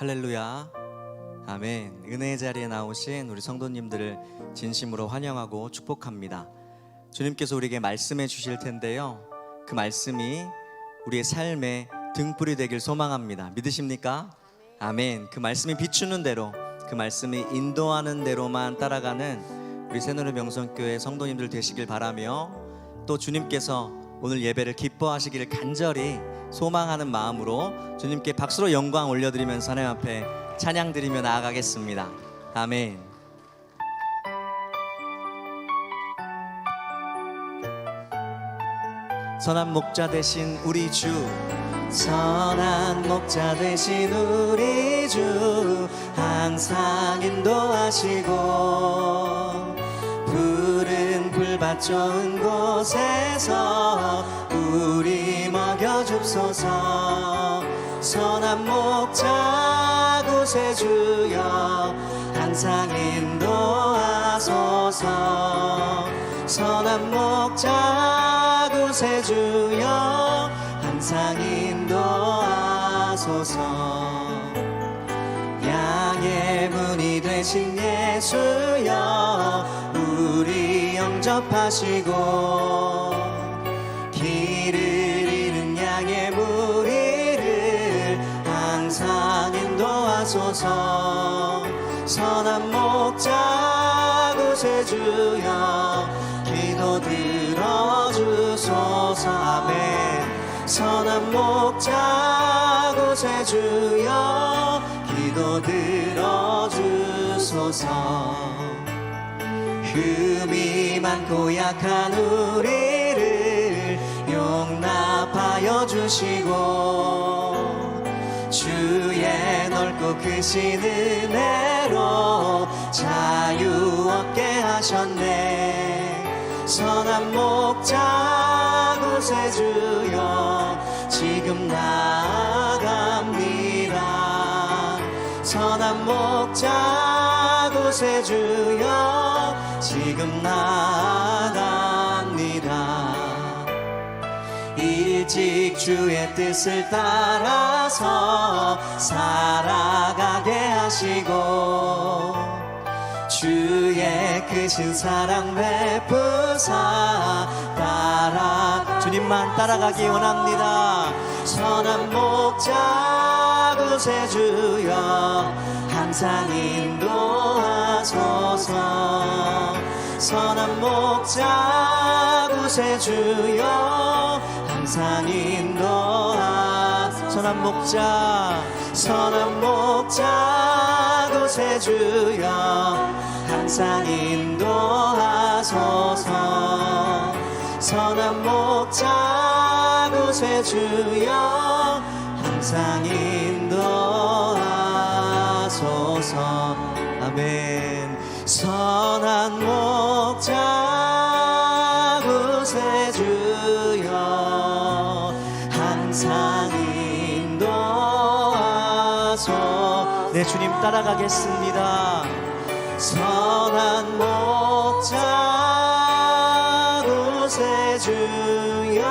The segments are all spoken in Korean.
할렐루야. 아멘. 은혜의 자리에 나오신 우리 성도님들을 진심으로 환영하고 축복합니다. 주님께서 우리에게 말씀해 주실 텐데요, 그 말씀이 우리의 삶의 등불이 되길 소망합니다. 믿으십니까? 아멘. 그 말씀이 비추는 대로, 그 말씀이 인도하는 대로만 따라가는 우리 새노래 명성교회 성도님들 되시길 바라며, 또 주님께서 오늘 예배를 기뻐하시기를 간절히 소망하는 마음으로 주님께 박수로 영광 올려드리면서 하나님 앞에 찬양 드리며 나아가겠습니다. 아멘. 선한 목자 되신 우리 주, 선한 목자 되신 우리 주, 항상 인도하시고 푸른 풀밭 좋은 곳에서 우리 먹여줍소서. 선한 목자 구세주여 항상 인도하소서. 선한 목자 구세주여 항상 인도하소서. 양의 문이 되신 예수여 우리 영접하시고, 길을 잃은 양의 무리를 항상 인도하소서. 선한 목자 구세주여 기도 들어주소서. 아멘. 선한 목자 구세주여 기도 들어주소서. 흠이 많고 약한 우리를 용납하여 주시고, 주의 넓고 크신 은혜로 자유 얻게 하셨네. 선한 목자 구세주여 지금 나아갑니다. 선한 목자 구세주여 지금 나아갑니다. 일찍 주의 뜻을 따라서 살아가게 하시고, 주의 크신 사랑 베푸사 주님만 따라가기 원합니다. 선한 목자 구세주여 항상 인도하소서. 선한 목자 구세주여 항상 인도하소서. 선한 목자 구세주여 항상 인도하소서. 선한 목자 구세주여 항상 인도하소서. 아멘. 선한 목자 구세주여 항상 인도하소서. 네, 주님 따라가겠습니다. 선한 목자 구세주여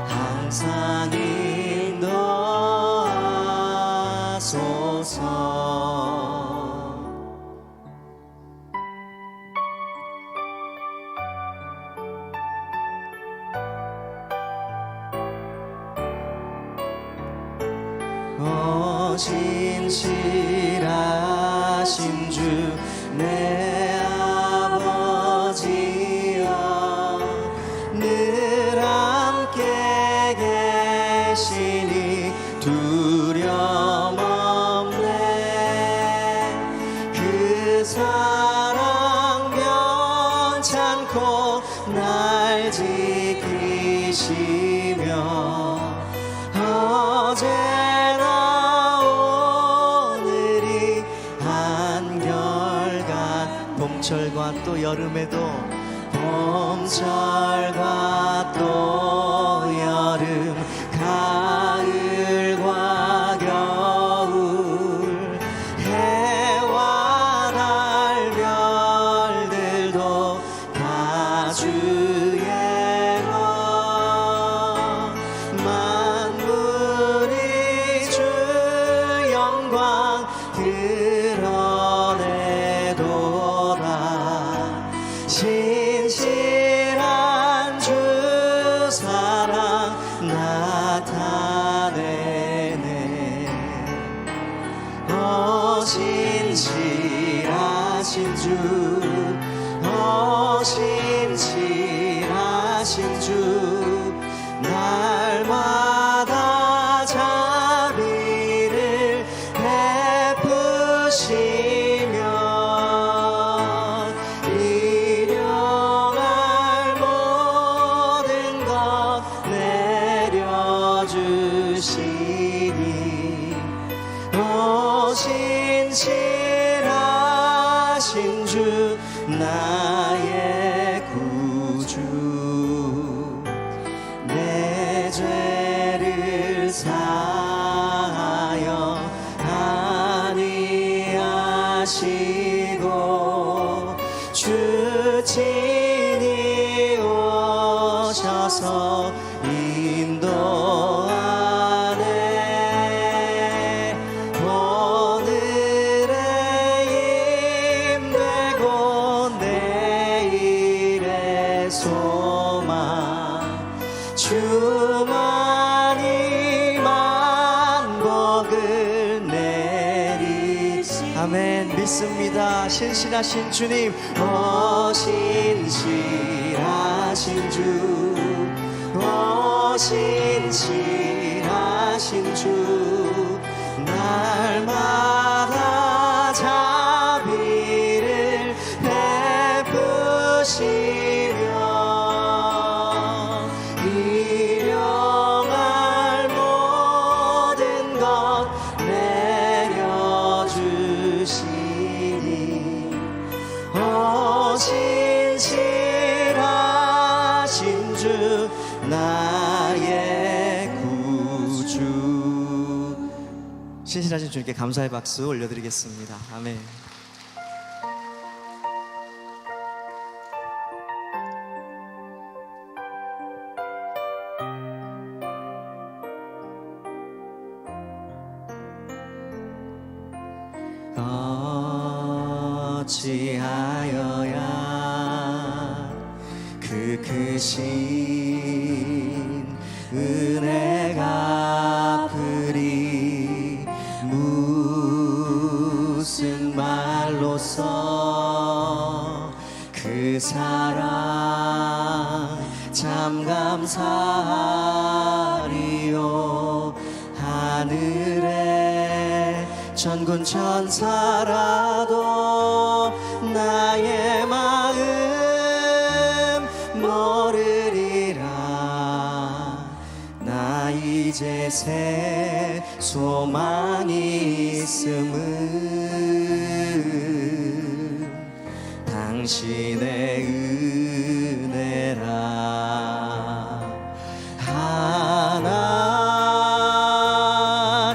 항상 인도하소서. 진실하신 주 내 아버지여 늘 함께 계시니 두려움 없네. 그 사랑 변찮고 날 지키시며 어제나 봄철과 또 여름에도, 봄철과 또 여름, 가을과 겨울, 해와 달 별들도 다 주의 것. 만물이 주 주시니 신실하신 주 나의 구주 내 죄를 사하여 아니하시고 주 친히 오셔서 인도하네 오늘의 힘되고 내일의 소망 주만이 만복을 내리시 아멘 믿습니다. 신실하신 주님 신실하신 주 신실하신 주 날마다 자비를 베푸시며 일용할 모든 것 내려주시니 신실하신 주 나의 구주 신실하신 주님께 감사의 박수 올려드리겠습니다. 아멘. 어찌하여야 그 크신 은혜가 갚으리 무슨 말로써 그 사랑 참 감사하리요 하늘에 천군 천사라도 나의 마음 모르리라 나 이제 새 소망이 있음은 당신의 은혜라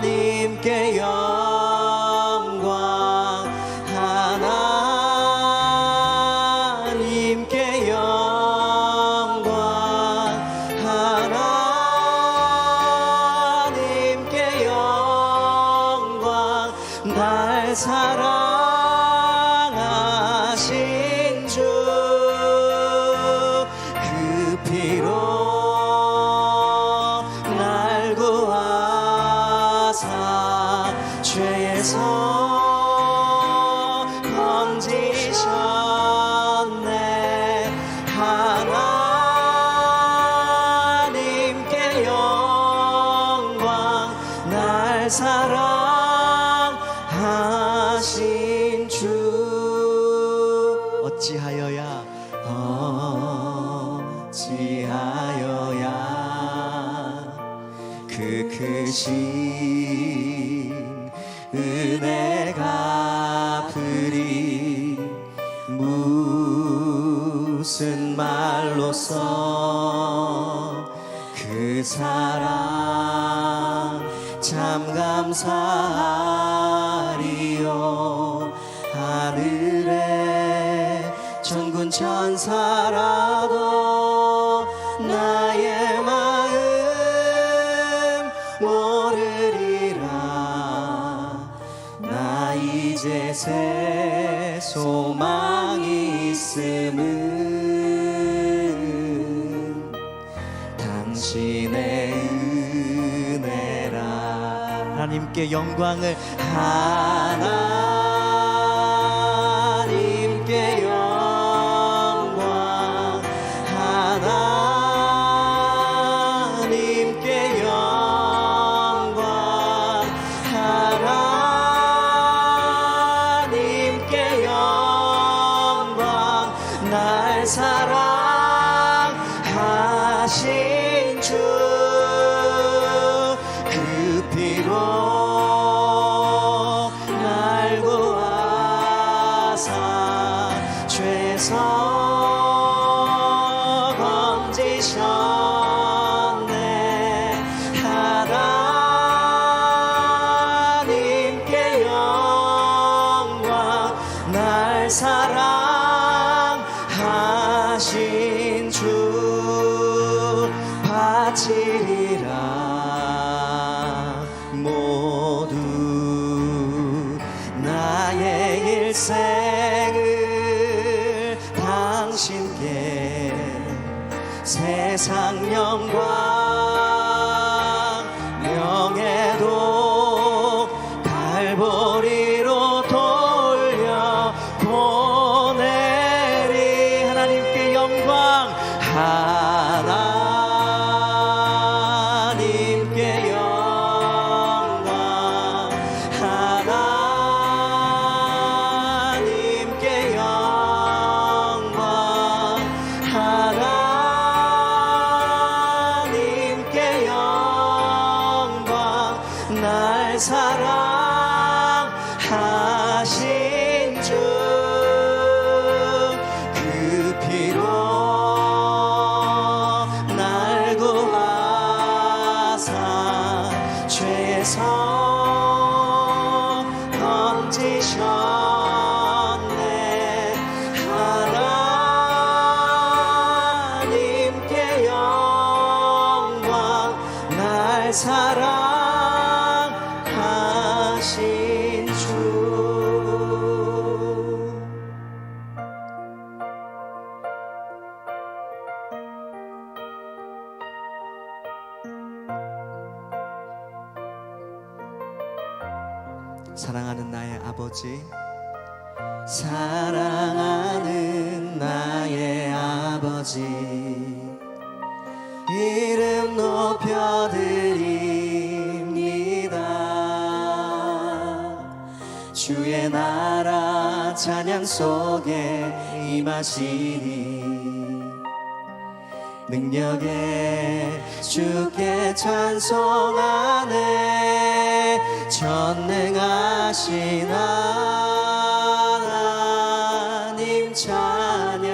하나님께 영광 하나님께 영광 하나님께 영광 날 사랑하신 주 그 피로 날 구하사 죄에서 건지셨네 하나님께 영광 날 사랑하신 주 어찌하여야 그 크신 은혜가 갚으리 무슨 말로써 그 사랑 참 감사하리요 하늘에 천군 천사라도 나의 마음 모르리라 나 이제 새 소망이 있음은 당신의 은혜라 하나님께 영광을 하나님께 영광 하나님께 영광 하나님께 영광 날 사랑하신 주 그 피로 날 구하사 죄에서 건지셨네. 하나님께 영광, 날 사랑하신 주 바치리라. 모두 나의 일생을 당신께 세상 영광 명예도 갈보리로 돌려 보내리. 하나님께 영광, 하나님께 영광, 하나님께 영광, 하나님께 영광, 날 사랑하신 주 그 피로 날 구하사 죄에서 건지셨네. 하나님께 영광, 날 사랑하신 주. 사랑하는 나의 아버지, 사랑하는 나의 아버지, 이름 높여드립니다. 주의 나라 찬양 속에 임하시니 능력에 주께 찬송하네. 전능하신 하나님 찬양,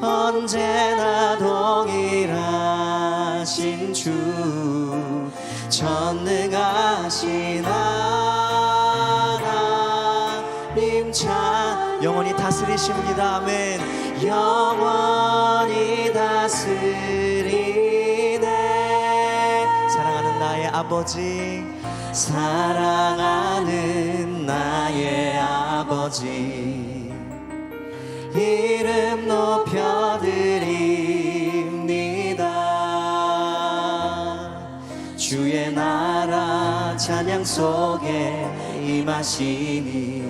언제나 동일하신 주 전능하신 하나님 찬양, 영원히 다스리십니다. 아멘. 영원히 다스리네. 사랑하는 나의 아버지, 사랑하는 나의 아버지, 이름 높여드립니다. 주의 나라 찬양 속에 임하시니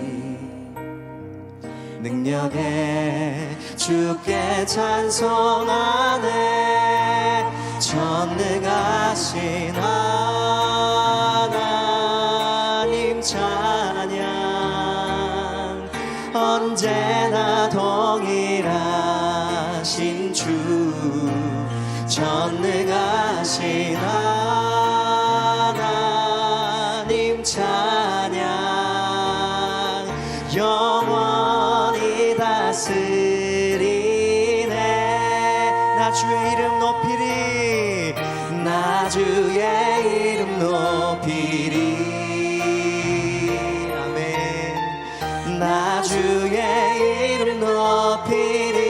능력에 주께 찬송하네. 전능하신 하나님 찬양, 언제나 동일하신 주 전능하신 하나님 찬양, 영원히 다스리네. 나 주의 이름 높이리, 나 주의 이름 높이리. 아멘. 나 주의 이름 높이리.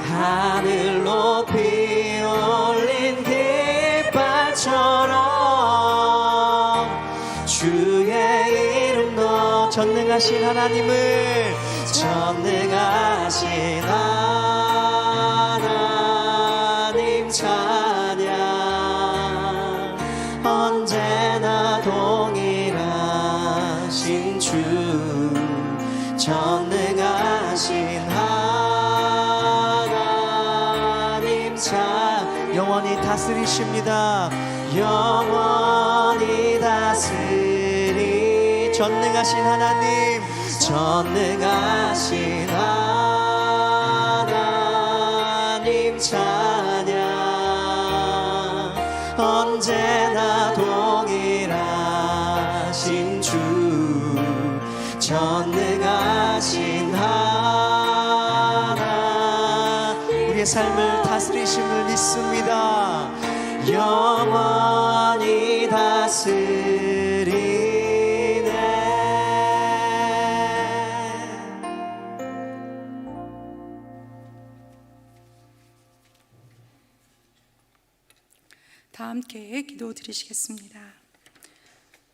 하늘 높이 올린 깃발처럼 주의 이름 높. 전능하신 하나님을, 전능하신 하나님 찬양, 언제나 동일하신 주 전능하신 하나님 찬양, 영원히 다스리십니다. 영원히 다스리. 전능하신 하나님, 전능하신 하나님 찬양, 언제나 동일하신 주 전능하신 하나님 우리의 삶을 다스리심을 믿습니다. 영원히 다스리네. 다 함께 기도드리시겠습니다.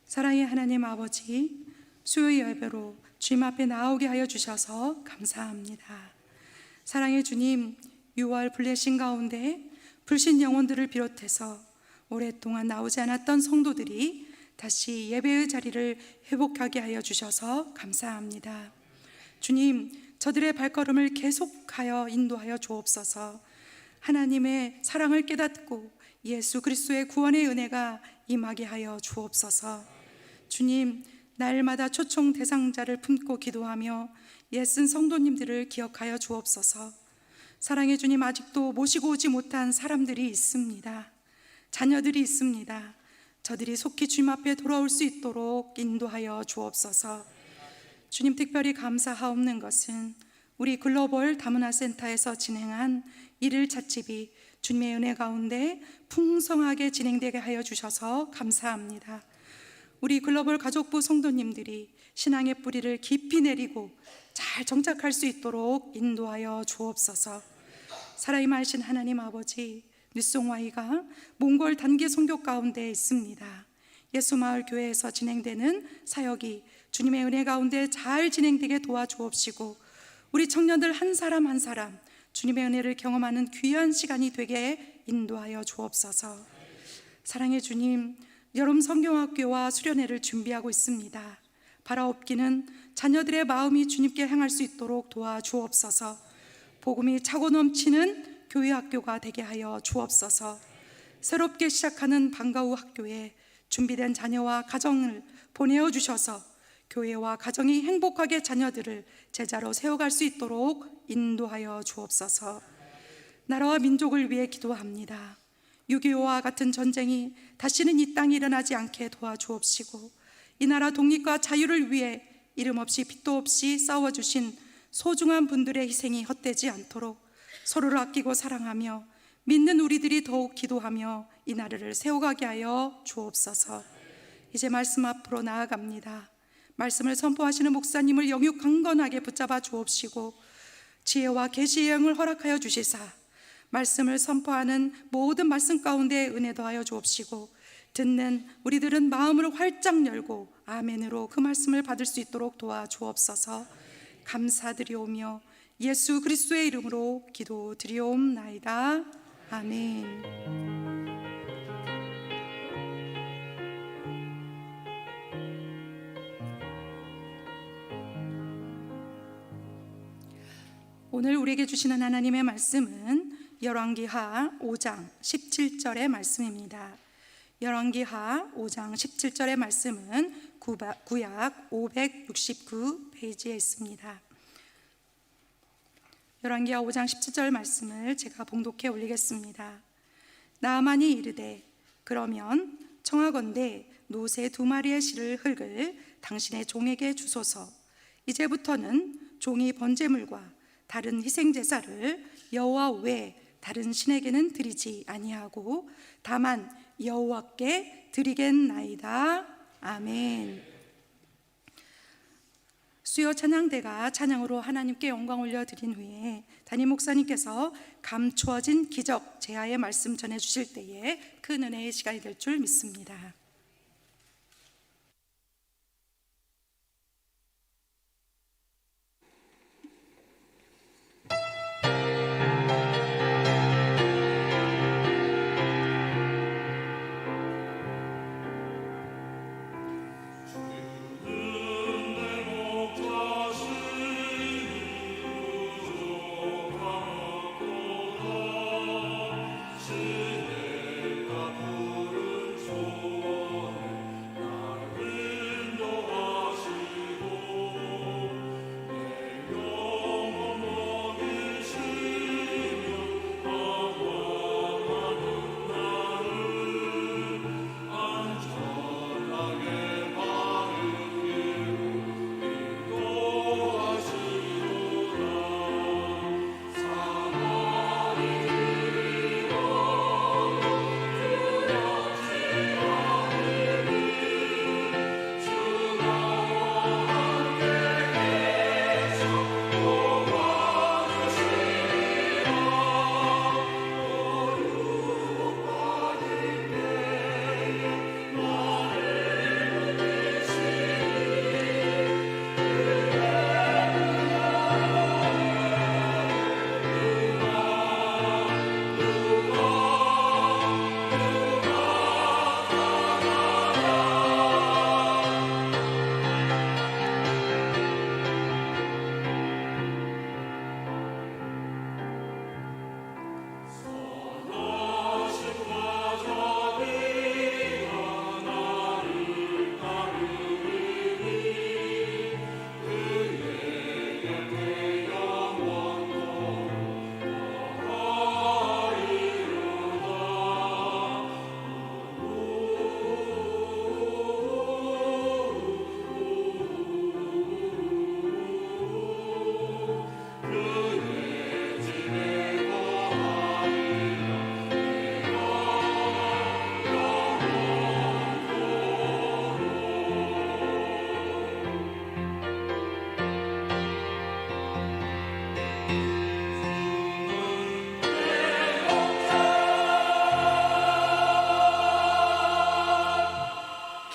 사랑의 하나님 아버지, 수요일 예배로 주님 앞에 나오게 하여 주셔서 감사합니다. 사랑의 주님, 6월 블레싱 가운데 불신 영혼들을 비롯해서 오랫동안 나오지 않았던 성도들이 다시 예배의 자리를 회복하게 하여 주셔서 감사합니다. 주님, 저들의 발걸음을 계속하여 인도하여 주옵소서. 하나님의 사랑을 깨닫고 예수 그리스도의 구원의 은혜가 임하게 하여 주옵소서. 주님, 날마다 초청 대상자를 품고 기도하며 애쓴 성도님들을 기억하여 주옵소서. 사랑의 주님, 아직도 모시고 오지 못한 사람들이 있습니다. 자녀들이 있습니다. 저들이 속히 주님 앞에 돌아올 수 있도록 인도하여 주옵소서. 주님, 특별히 감사하옵는 것은 우리 글로벌 다문화 센터에서 진행한 일일 찻집이 주님의 은혜 가운데 풍성하게 진행되게 하여 주셔서 감사합니다. 우리 글로벌 가족부 성도님들이 신앙의 뿌리를 깊이 내리고 잘 정착할 수 있도록 인도하여 주옵소서. 살아임하신 하나님 아버지, 뉴송와이가 몽골 단기 선교 가운데 있습니다. 예수마을 교회에서 진행되는 사역이 주님의 은혜 가운데 잘 진행되게 도와주옵시고 우리 청년들 한 사람 한 사람 주님의 은혜를 경험하는 귀한 시간이 되게 인도하여 주옵소서. 사랑의 주님, 여름 성경학교와 수련회를 준비하고 있습니다. 바라옵기는 자녀들의 마음이 주님께 향할 수 있도록 도와주옵소서. 복음이 차고 넘치는 교회 학교가 되게 하여 주옵소서. 새롭게 시작하는 방과후 학교에 준비된 자녀와 가정을 보내어 주셔서 교회와 가정이 행복하게 자녀들을 제자로 세워갈 수 있도록 인도하여 주옵소서. 나라와 민족을 위해 기도합니다. 6.25와 같은 전쟁이 다시는 이 땅에 일어나지 않게 도와주옵시고 이 나라 독립과 자유를 위해 이름 없이 빛도 없이 싸워주신 소중한 분들의 희생이 헛되지 않도록 서로를 아끼고 사랑하며 믿는 우리들이 더욱 기도하며 이 나라를 세워가게 하여 주옵소서. 이제 말씀 앞으로 나아갑니다. 말씀을 선포하시는 목사님을 영육 강건하게 붙잡아 주옵시고 지혜와 계시의 영을 허락하여 주시사 말씀을 선포하는 모든 말씀 가운데 은혜 더하여 주옵시고 듣는 우리들은 마음을 활짝 열고 아멘으로 그 말씀을 받을 수 있도록 도와주옵소서. 감사드리오며 예수 그리스도의 이름으로 기도드리옵나이다. 아멘. 오늘 우리에게 주시는 하나님의 말씀은 열왕기하 5장 17절의 말씀입니다. 열왕기하 5장 17절의 말씀은 구약 569페이지에 있습니다. 열왕기하 5장 17절 말씀을 제가 봉독해 올리겠습니다. 나아만이 이르되 그러면 청하건대 노새 2마리의 실을 흙을 당신의 종에게 주소서. 이제부터는 종이 번제물과 다른 희생제사를 여호와 외에 다른 신에게는 드리지 아니하고 다만 여호와께 드리겠나이다. 아멘. 수요 찬양대가 찬양으로 하나님께 영광 올려드린 후에 담임 목사님께서 감추어진 기적 제하의 말씀 전해주실 때에 큰 은혜의 시간이 될 줄 믿습니다. 시내가 부른 소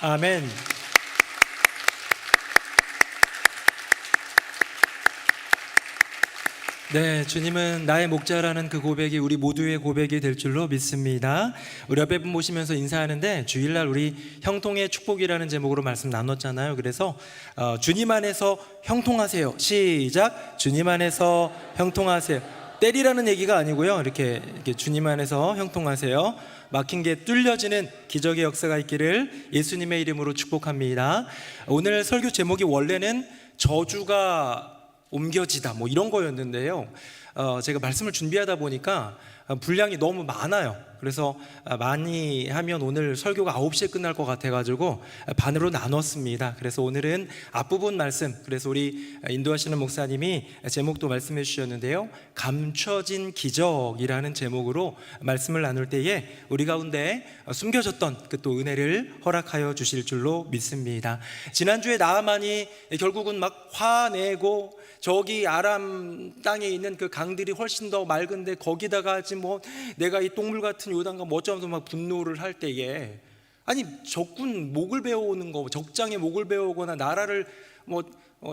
아멘. 네, 주님은 나의 목자라는 그 고백이 우리 모두의 고백이 될 줄로 믿습니다. 우리 옆에 분 모시면서 인사하는데 주일날 우리 형통의 축복이라는 제목으로 말씀 나눴잖아요. 그래서 주님 안에서 형통하세요. 시작. 주님 안에서 형통하세요. 때리라는 얘기가 아니고요. 이렇게 주님 안에서 형통하세요. 막힌 게 뚫려지는 기적의 역사가 있기를 예수님의 이름으로 축복합니다. 오늘 설교 제목이 원래는 저주가 옮겨지다 뭐 이런 거였는데요. 제가 말씀을 준비하다 보니까 분량이 너무 많아요. 그래서 많이 하면 오늘 설교가 9시에 끝날 것 같아가지고 반으로 나눴습니다. 그래서 오늘은 앞부분 말씀, 그래서 우리 인도하시는 목사님이 제목도 말씀해 주셨는데요, 감춰진 기적이라는 제목으로 말씀을 나눌 때에 우리 가운데 숨겨졌던 그 또 은혜를 허락하여 주실 줄로 믿습니다. 지난주에 나아만이 결국은 막 화내고 저기 아람 땅에 있는 그 강들이 훨씬 더 맑은데 거기다가 지금 뭐 내가 이 똥물 같은 요단강 뭐 어쩌면서 막 분노를 할 때에, 아니 적군 목을 베어오는 거, 적장의 목을 베어오거나 나라를 뭐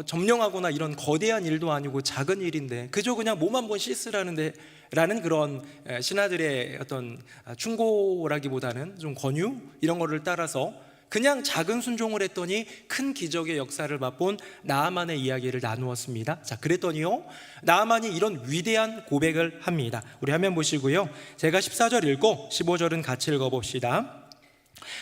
점령하거나 이런 거대한 일도 아니고 작은 일인데 그저 그냥 몸 한번 씻으라는데 라는 그런 신하들의 어떤 충고라기보다는 좀 권유 이런 거를 따라서 그냥 작은 순종을 했더니 큰 기적의 역사를 맛본 나아만의 이야기를 나누었습니다. 자, 그랬더니요, 나아만이 이런 위대한 고백을 합니다. 우리 화면 보시고요, 제가 14절 읽고 15절은 같이 읽어봅시다.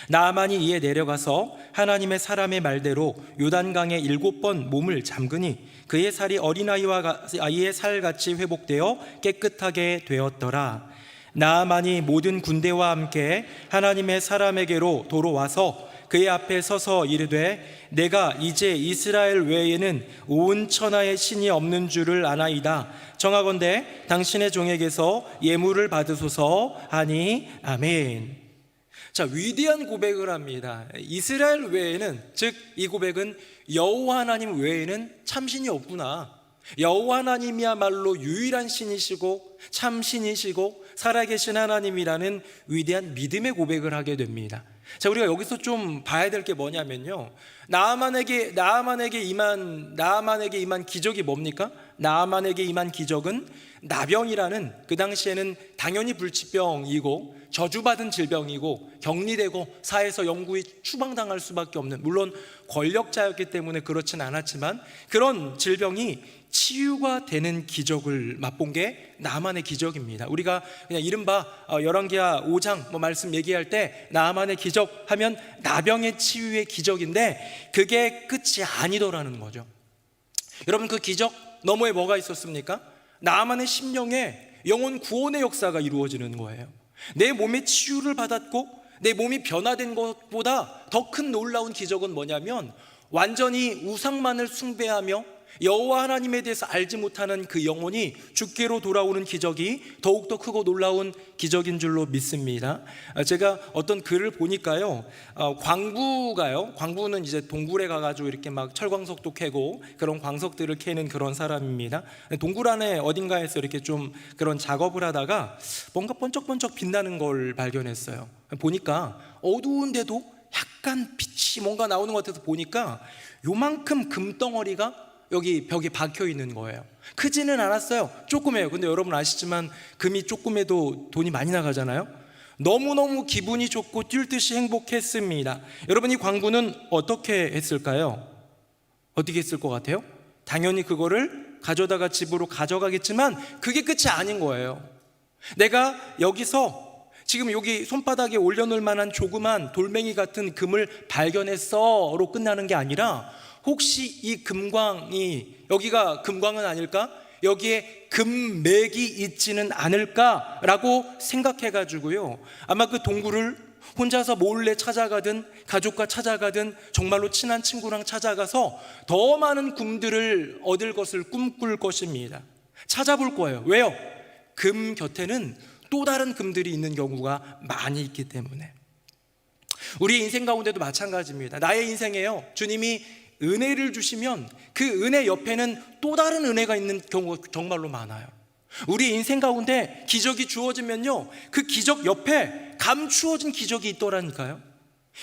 나아만이 이에 내려가서 하나님의 사람의 말대로 요단강에 7번 몸을 잠그니 그의 살이 어린아이의 살같이 회복되어 깨끗하게 되었더라. 나아만이 모든 군대와 함께 하나님의 사람에게로 돌아와서 그의 앞에 서서 이르되 내가 이제 이스라엘 외에는 온 천하에 신이 없는 줄을 아나이다. 청하건대 당신의 종에게서 예물을 받으소서 하니 아멘. 자, 위대한 고백을 합니다. 이스라엘 외에는, 즉 이 고백은 여호와 하나님 외에는 참신이 없구나. 여호와 하나님이야말로 유일한 신이시고 참신이시고 살아계신 하나님이라는 위대한 믿음의 고백을 하게 됩니다. 자, 우리가 여기서 좀 봐야 될 게 뭐냐면요, 나아만에게 임한 기적이 뭡니까? 나아만에게 임한 기적은 나병이라는, 그 당시에는 당연히 불치병이고 저주받은 질병이고 격리되고 사회에서 영구히 추방당할 수밖에 없는, 물론 권력자였기 때문에 그렇진 않았지만 그런 질병이 치유가 되는 기적을 맛본 게 나아만의 기적입니다. 우리가 그냥 이른바 열왕기하 5장 말씀 얘기할 때 나아만의 기적 하면 나병의 치유의 기적인데 그게 끝이 아니더라는 거죠. 여러분, 그 기적 너머에 뭐가 있었습니까? 나아만의 심령에 영혼 구원의 역사가 이루어지는 거예요. 내 몸의 치유를 받았고 내 몸이 변화된 것보다 더 큰 놀라운 기적은 뭐냐면, 완전히 우상만을 숭배하며 여호와 하나님에 대해서 알지 못하는 그 영혼이 주께로 돌아오는 기적이 더욱더 크고 놀라운 기적인 줄로 믿습니다. 제가 어떤 글을 보니까요, 광부는 이제 동굴에 가가지고 이렇게 막 철광석도 캐고 그런 광석들을 캐는 그런 사람입니다. 동굴 안에 어딘가에서 이렇게 좀 그런 작업을 하다가 뭔가 번쩍번쩍 빛나는 걸 발견했어요. 보니까 어두운데도 약간 빛이 뭔가 나오는 것 같아서 보니까 요만큼 금덩어리가 여기 벽에 박혀 있는 거예요. 크지는 않았어요. 조그매요. 근데 여러분 아시지만 금이 조그매도 돈이 많이 나가잖아요. 너무너무 기분이 좋고 뛸 듯이 행복했습니다. 여러분, 이 광부는 어떻게 했을까요? 어떻게 했을 것 같아요? 당연히 그거를 가져다가 집으로 가져가겠지만 그게 끝이 아닌 거예요. 내가 여기서 지금 여기 손바닥에 올려놓을 만한 조그만 돌멩이 같은 금을 발견했어로 끝나는 게 아니라, 혹시 이 금광이, 여기가 금광은 아닐까? 여기에 금맥이 있지는 않을까라고 생각해가지고요, 아마 그 동굴을 혼자서 몰래 찾아가든 가족과 찾아가든 정말로 친한 친구랑 찾아가서 더 많은 금들을 얻을 것을 꿈꿀 것입니다. 찾아볼 거예요. 왜요? 금 곁에는 또 다른 금들이 있는 경우가 많이 있기 때문에. 우리 인생 가운데도 마찬가지입니다. 나의 인생에요, 주님이 은혜를 주시면 그 은혜 옆에는 또 다른 은혜가 있는 경우가 정말로 많아요. 우리 인생 가운데 기적이 주어지면요, 그 기적 옆에 감추어진 기적이 있더라니까요.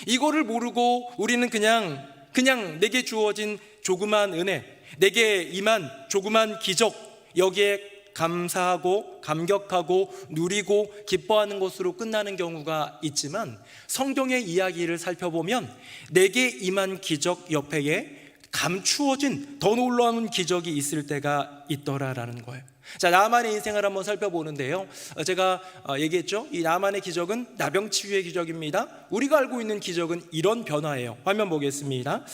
이거를 모르고 우리는 그냥 내게 주어진 조그만 은혜, 내게 임한 조그만 기적, 여기에 감사하고 감격하고 누리고 기뻐하는 것으로 끝나는 경우가 있지만, 성경의 이야기를 살펴보면 내게 임한 기적 옆에 감추어진 더 놀라운 기적이 있을 때가 있더라라는 거예요. 자, 나만의 인생을 한번 살펴보는데요, 제가 얘기했죠. 이 나만의 기적은 나병치유의 기적입니다. 우리가 알고 있는 기적은 이런 변화예요. 화면 보겠습니다.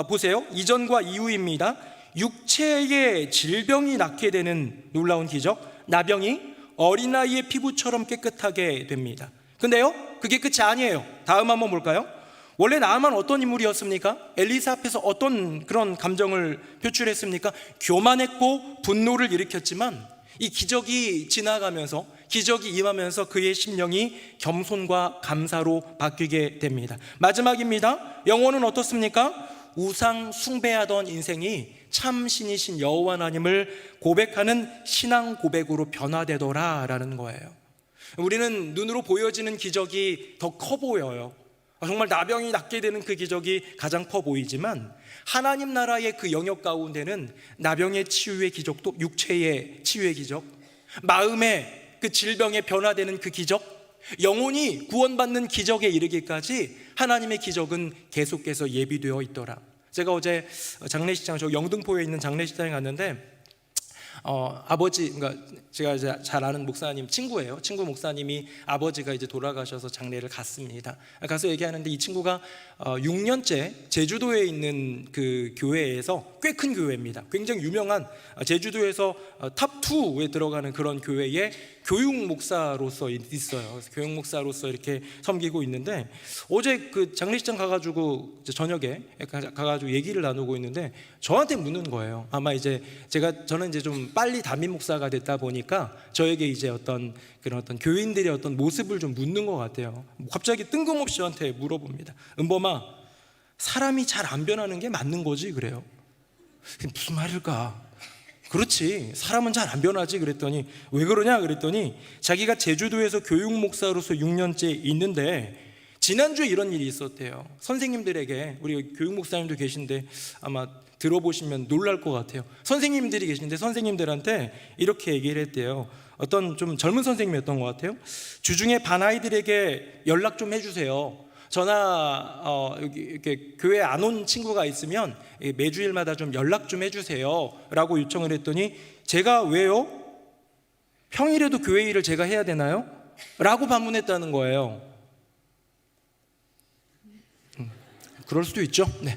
보세요. 이전과 이후입니다. 육체의 질병이 낫게 되는 놀라운 기적, 나병이 어린아이의 피부처럼 깨끗하게 됩니다. 근데요, 그게 끝이 아니에요. 다음 한번 볼까요? 원래 나아만 어떤 인물이었습니까? 엘리사 앞에서 어떤 그런 감정을 표출했습니까? 교만했고 분노를 일으켰지만, 이 기적이 지나가면서, 기적이 임하면서 그의 심령이 겸손과 감사로 바뀌게 됩니다. 마지막입니다. 영혼은 어떻습니까? 우상 숭배하던 인생이 참 신이신 여호와 하나님을 고백하는 신앙 고백으로 변화되더라라는 거예요. 우리는 눈으로 보여지는 기적이 더 커 보여요. 정말 나병이 낫게 되는 그 기적이 가장 커 보이지만, 하나님 나라의 그 영역 가운데는 나병의 치유의 기적도 육체의 치유의 기적, 마음의 그 질병에 변화되는 그 기적, 영혼이 구원받는 기적에 이르기까지 하나님의 기적은 계속해서 예비되어 있더라. 제가 어제 장례식장, 저 영등포에 있는 장례식장에 갔는데 아버지, 그러니까 제가 이제 잘 아는 목사님 친구예요. 친구 목사님이 아버지가 이제 돌아가셔서 장례를 갔습니다. 가서 얘기하는데, 이 친구가 6년째 제주도에 있는 그 교회에서, 꽤 큰 교회입니다. 굉장히 유명한, 제주도에서 탑 2에 들어가는 그런 교회에 교육 목사로서 있어요. 그래서 교육 목사로서 이렇게 섬기고 있는데, 어제 그 장례식장 가가지고 저녁에 가가지고 얘기를 나누고 있는데 저한테 묻는 거예요. 아마 이제 저는 이제 좀 빨리 담임 목사가 됐다 보니까 저에게 이제 어떤 교인들의 어떤 모습을 좀 묻는 것 같아요. 갑자기 뜬금없이 저한테 물어봅니다. 은범아, 사람이 잘 안 변하는 게 맞는 거지? 그래요. 무슨 말일까? 그렇지, 사람은 잘 안 변하지. 그랬더니 왜 그러냐 그랬더니, 자기가 제주도에서 교육 목사로서 6년째 있는데 지난주에 이런 일이 있었대요. 선생님들에게, 우리 교육 목사님도 계신데 아마 들어보시면 놀랄 것 같아요. 선생님들이 계신데 선생님들한테 이렇게 얘기를 했대요. 어떤 좀 젊은 선생님이었던 것 같아요. 주중에 반 아이들에게 연락 좀 해주세요. 전화 여기 이렇게 교회 안 온 친구가 있으면 매주일마다 좀 연락 좀 해주세요 라고 요청을 했더니, 제가 왜요? 평일에도 교회 일을 제가 해야 되나요? 라고 반문했다는 거예요. 그럴 수도 있죠. 네,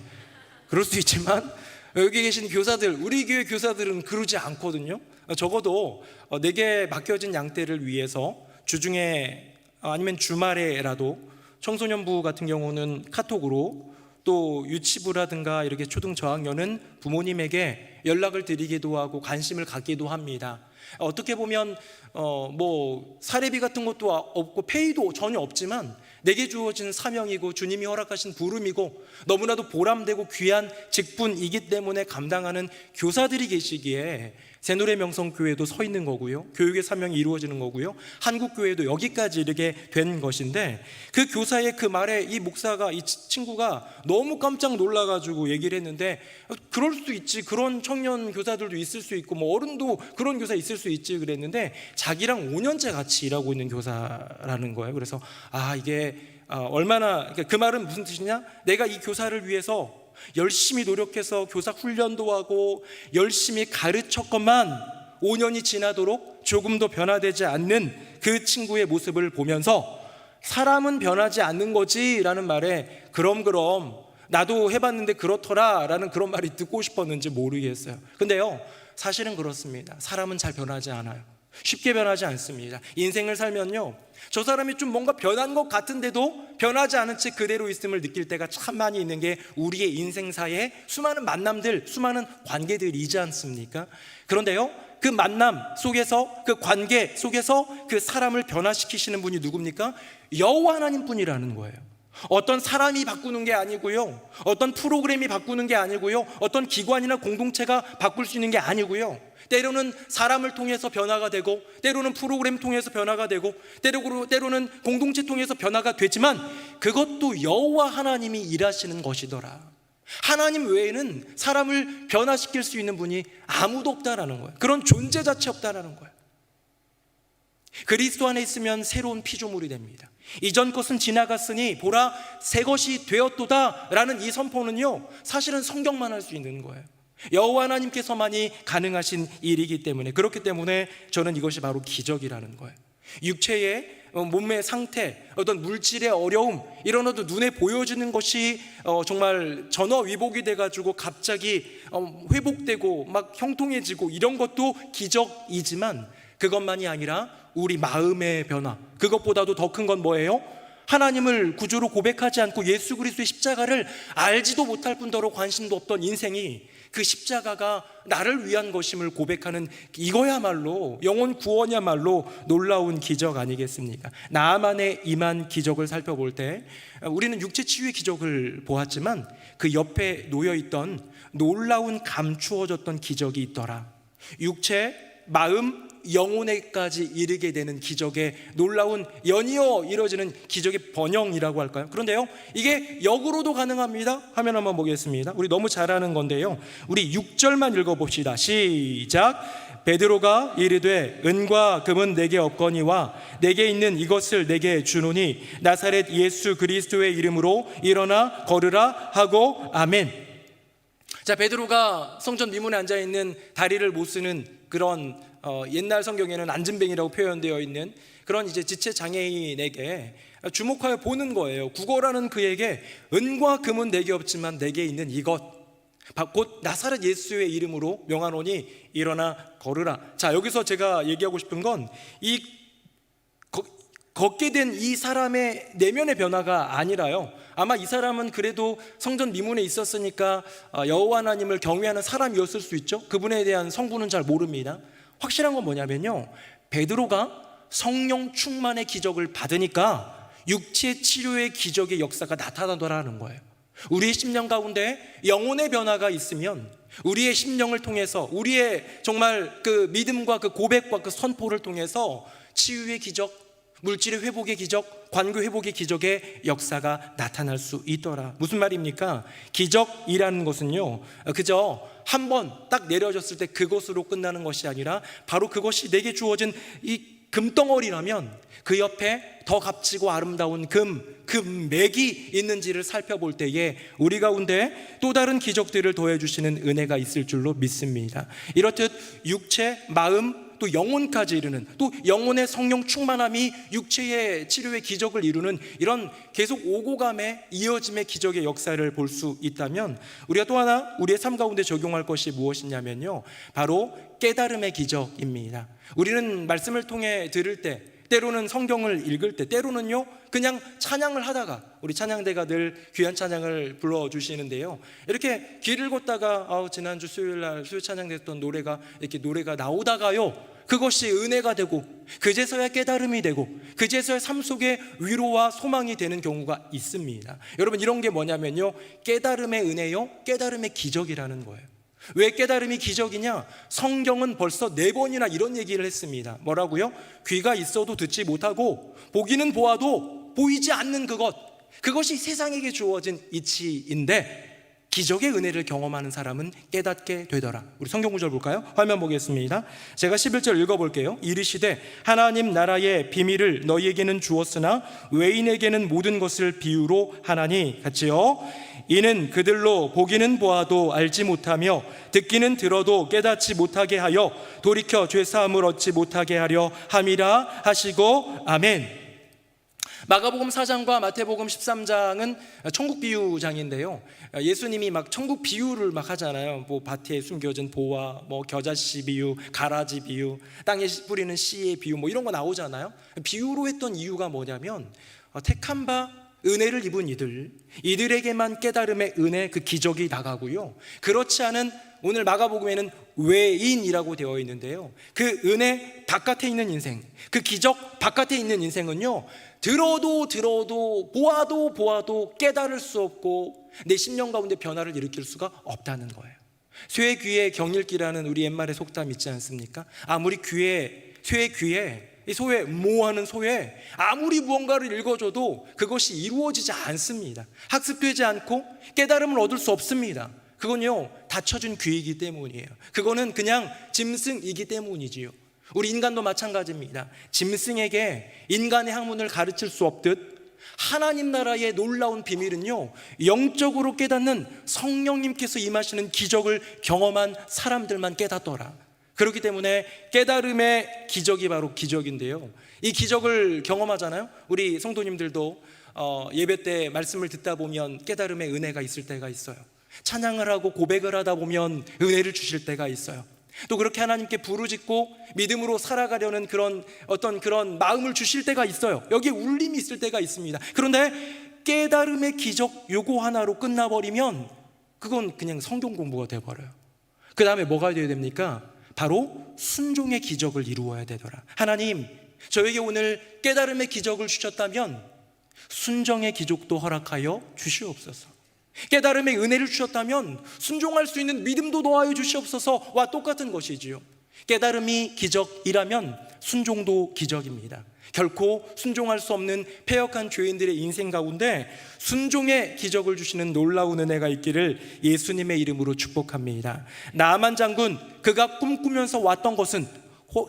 그럴 수도 있지만 여기 계신 교사들, 우리 교회 교사들은 그러지 않거든요. 적어도 내게 맡겨진 양떼를 위해서 주중에 아니면 주말에라도, 청소년부 같은 경우는 카톡으로, 또 유치부라든가 이렇게 초등 저학년은 부모님에게 연락을 드리기도 하고 관심을 갖기도 합니다. 어떻게 보면 뭐 사례비 같은 것도 없고 페이도 전혀 없지만 내게 주어진 사명이고 주님이 허락하신 부름이고 너무나도 보람되고 귀한 직분이기 때문에 감당하는 교사들이 계시기에 새누리명성교회도 서 있는 거고요, 교육의 사명이 이루어지는 거고요, 한국교회도 여기까지 이르게 된 것인데, 그 교사의 그 말에 이 목사가, 이 친구가 너무 깜짝 놀라가지고 얘기를 했는데, 그럴 수도 있지, 그런 청년 교사들도 있을 수 있고 뭐 어른도 그런 교사 있을 수 있지 그랬는데, 자기랑 5년째 같이 일하고 있는 교사라는 거예요. 그래서 이게 얼마나, 그 말은 무슨 뜻이냐, 내가 이 교사를 위해서 열심히 노력해서 교사 훈련도 하고 열심히 가르쳤건만 5년이 지나도록 조금도 변화되지 않는 그 친구의 모습을 보면서, 사람은 변하지 않는 거지 라는 말에 그럼 나도 해봤는데 그렇더라 라는 그런 말이 듣고 싶었는지 모르겠어요. 근데요, 사실은 그렇습니다. 사람은 잘 변하지 않아요. 쉽게 변하지 않습니다. 인생을 살면요, 저 사람이 좀 뭔가 변한 것 같은데도 변하지 않은 채 그대로 있음을 느낄 때가 참 많이 있는 게 우리의 인생사에 수많은 만남들, 수많은 관계들이지 않습니까? 그런데요, 그 만남 속에서, 그 관계 속에서 그 사람을 변화시키시는 분이 누굽니까? 여호와 하나님 뿐이라는 거예요. 어떤 사람이 바꾸는 게 아니고요, 어떤 프로그램이 바꾸는 게 아니고요, 어떤 기관이나 공동체가 바꿀 수 있는 게 아니고요, 때로는 사람을 통해서 변화가 되고, 때로는 프로그램 통해서 변화가 되고, 때로는 공동체 통해서 변화가 되지만, 그것도 여호와 하나님이 일하시는 것이더라. 하나님 외에는 사람을 변화시킬 수 있는 분이 아무도 없다라는 거예요. 그런 존재 자체 없다라는 거예요. 그리스도 안에 있으면 새로운 피조물이 됩니다. 이전 것은 지나갔으니 보라 새 것이 되었도다 라는 이 선포는요, 사실은 성경만 할 수 있는 거예요. 여호와 하나님께서만이 가능하신 일이기 때문에, 그렇기 때문에 저는 이것이 바로 기적이라는 거예요. 육체의 몸의 상태, 어떤 물질의 어려움, 이런 것도 눈에 보여지는 것이 정말 전화위복이 돼가지고 갑자기 회복되고 막 형통해지고 이런 것도 기적이지만, 그것만이 아니라 우리 마음의 변화, 그것보다도 더 큰 건 뭐예요? 하나님을 구주로 고백하지 않고 예수 그리스도의 십자가를 알지도 못할 뿐더러 관심도 없던 인생이 그 십자가가 나를 위한 것임을 고백하는, 이거야말로 영혼 구원이야말로 놀라운 기적 아니겠습니까? 나만의 임한 기적을 살펴볼 때 우리는 육체 치유의 기적을 보았지만 그 옆에 놓여있던 놀라운 감추어졌던 기적이 있더라. 육체, 마음, 영혼에까지 이르게 되는 기적의 놀라운 연이어 이루어지는 기적의 번영이라고 할까요? 그런데요, 이게 역으로도 가능합니다. 화면 한번 보겠습니다. 우리 너무 잘 아는 건데요, 우리 6절만 읽어봅시다. 시작. 베드로가 이르되 은과 금은 내게 없거니와 내게 있는 이것을 내게 주노니 나사렛 예수 그리스도의 이름으로 일어나 걸으라 하고 아멘. 자, 베드로가 성전 미문에 앉아있는 다리를 못 쓰는 그런 옛날 성경에는 앉은뱅이라고 표현되어 있는 그런 이제 지체 장애인에게 주목하여 보는 거예요. 구걸하는 그에게 은과 금은 내게 없지만 내게 있는 이것, 곧 나사렛 예수의 이름으로 명하노니 일어나 걸으라. 자, 여기서 제가 얘기하고 싶은 건 이 걷게 된 이 사람의 내면의 변화가 아니라요, 아마 이 사람은 그래도 성전 미문에 있었으니까 여호와 하나님을 경외하는 사람이었을 수 있죠. 그분에 대한 성분은 잘 모릅니다. 확실한 건 뭐냐면요, 베드로가 성령 충만의 기적을 받으니까 육체 치료의 기적의 역사가 나타나더라는 거예요. 우리의 심령 가운데 영혼의 변화가 있으면 우리의 심령을 통해서 우리의 정말 그 믿음과 그 고백과 그 선포를 통해서 치유의 기적, 물질의 회복의 기적, 관계 회복의 기적의 역사가 나타날 수 있더라. 무슨 말입니까? 기적이라는 것은요, 그저 한 번 딱 내려졌을 때 그것으로 끝나는 것이 아니라 바로 그것이 내게 주어진 이 금덩어리라면 그 옆에 더 값지고 아름다운 금맥이 있는지를 살펴볼 때에 우리 가운데 또 다른 기적들을 더해주시는 은혜가 있을 줄로 믿습니다. 이렇듯 육체, 마음, 또 영혼까지 이루는, 또 영혼의 성령 충만함이 육체의 치료의 기적을 이루는 이런 계속 오고 감의 이어짐의 기적의 역사를 볼 수 있다면, 우리가 또 하나 우리의 삶 가운데 적용할 것이 무엇이냐면요, 바로 깨달음의 기적입니다. 우리는 말씀을 통해 들을 때, 때로는 성경을 읽을 때, 때로는요 그냥 찬양을 하다가, 우리 찬양대가 늘 귀한 찬양을 불러주시는데요, 이렇게 길을 걷다가 지난주 수요일날 수요 찬양됐던 노래가 이렇게 노래가 나오다가요, 그것이 은혜가 되고 그제서야 깨달음이 되고 그제서야 삶 속에 위로와 소망이 되는 경우가 있습니다. 여러분, 이런 게 뭐냐면요, 깨달음의 은혜요, 깨달음의 기적이라는 거예요. 왜 깨달음이 기적이냐? 성경은 벌써 4번이나 이런 얘기를 했습니다. 뭐라고요? 귀가 있어도 듣지 못하고 보기는 보아도 보이지 않는 그것이 세상에게 주어진 이치인데, 기적의 은혜를 경험하는 사람은 깨닫게 되더라. 우리 성경 구절 볼까요? 화면 보겠습니다. 제가 11절 읽어볼게요. 이르시되 하나님 나라의 비밀을 너희에게는 주었으나 외인에게는 모든 것을 비유로 하나니 같이요. 이는 그들로 보기는 보아도 알지 못하며 듣기는 들어도 깨닫지 못하게 하여 돌이켜 죄사함을 얻지 못하게 하려 함이라 하시고 아멘. 마가복음 4장과 마태복음 13장은 천국 비유장인데요, 예수님이 막 천국 비유를 막 하잖아요. 뭐 밭에 숨겨진 보화, 뭐 겨자씨 비유, 가라지 비유, 땅에 뿌리는 씨의 비유, 뭐 이런 거 나오잖아요. 비유로 했던 이유가 뭐냐면, 택한 바 은혜를 입은 이들에게만 깨달음의 은혜, 그 기적이 나가고요, 그렇지 않은 오늘 마가복음에는 외인이라고 되어 있는데요, 그 은혜 바깥에 있는 인생, 그 기적 바깥에 있는 인생은요, 들어도 보아도 깨달을 수 없고 내 심령 가운데 변화를 일으킬 수가 없다는 거예요. 쇠 귀에 경읽기라는 우리 옛말의 속담 있지 않습니까? 아무리 쇠 귀에 이 소외, 모호하는 소외, 아무리 무언가를 읽어줘도 그것이 이루어지지 않습니다. 학습되지 않고 깨달음을 얻을 수 없습니다. 그건요, 닫혀진 귀이기 때문이에요. 그거는 그냥 짐승이기 때문이지요. 우리 인간도 마찬가지입니다. 짐승에게 인간의 학문을 가르칠 수 없듯 하나님 나라의 놀라운 비밀은요, 영적으로 깨닫는 성령님께서 임하시는 기적을 경험한 사람들만 깨닫더라. 그렇기 때문에 깨달음의 기적이 바로 기적인데요, 이 기적을 경험하잖아요. 우리 성도님들도 예배 때 말씀을 듣다 보면 깨달음의 은혜가 있을 때가 있어요. 찬양을 하고 고백을 하다 보면 은혜를 주실 때가 있어요. 또 그렇게 하나님께 부르짖고 믿음으로 살아가려는 그런 마음을 주실 때가 있어요. 여기에 울림이 있을 때가 있습니다. 그런데 깨달음의 기적 요거 하나로 끝나버리면 그건 그냥 성경 공부가 돼버려요. 그 다음에 뭐가 돼야 됩니까? 바로 순종의 기적을 이루어야 되더라. 하나님, 저에게 오늘 깨달음의 기적을 주셨다면 순종의 기적도 허락하여 주시옵소서. 깨달음의 은혜를 주셨다면 순종할 수 있는 믿음도 더하여 주시옵소서와 똑같은 것이지요. 깨달음이 기적이라면 순종도 기적입니다. 결코 순종할 수 없는 패역한 죄인들의 인생 가운데 순종의 기적을 주시는 놀라운 은혜가 있기를 예수님의 이름으로 축복합니다. 나아만 장군, 그가 꿈꾸면서 왔던 것은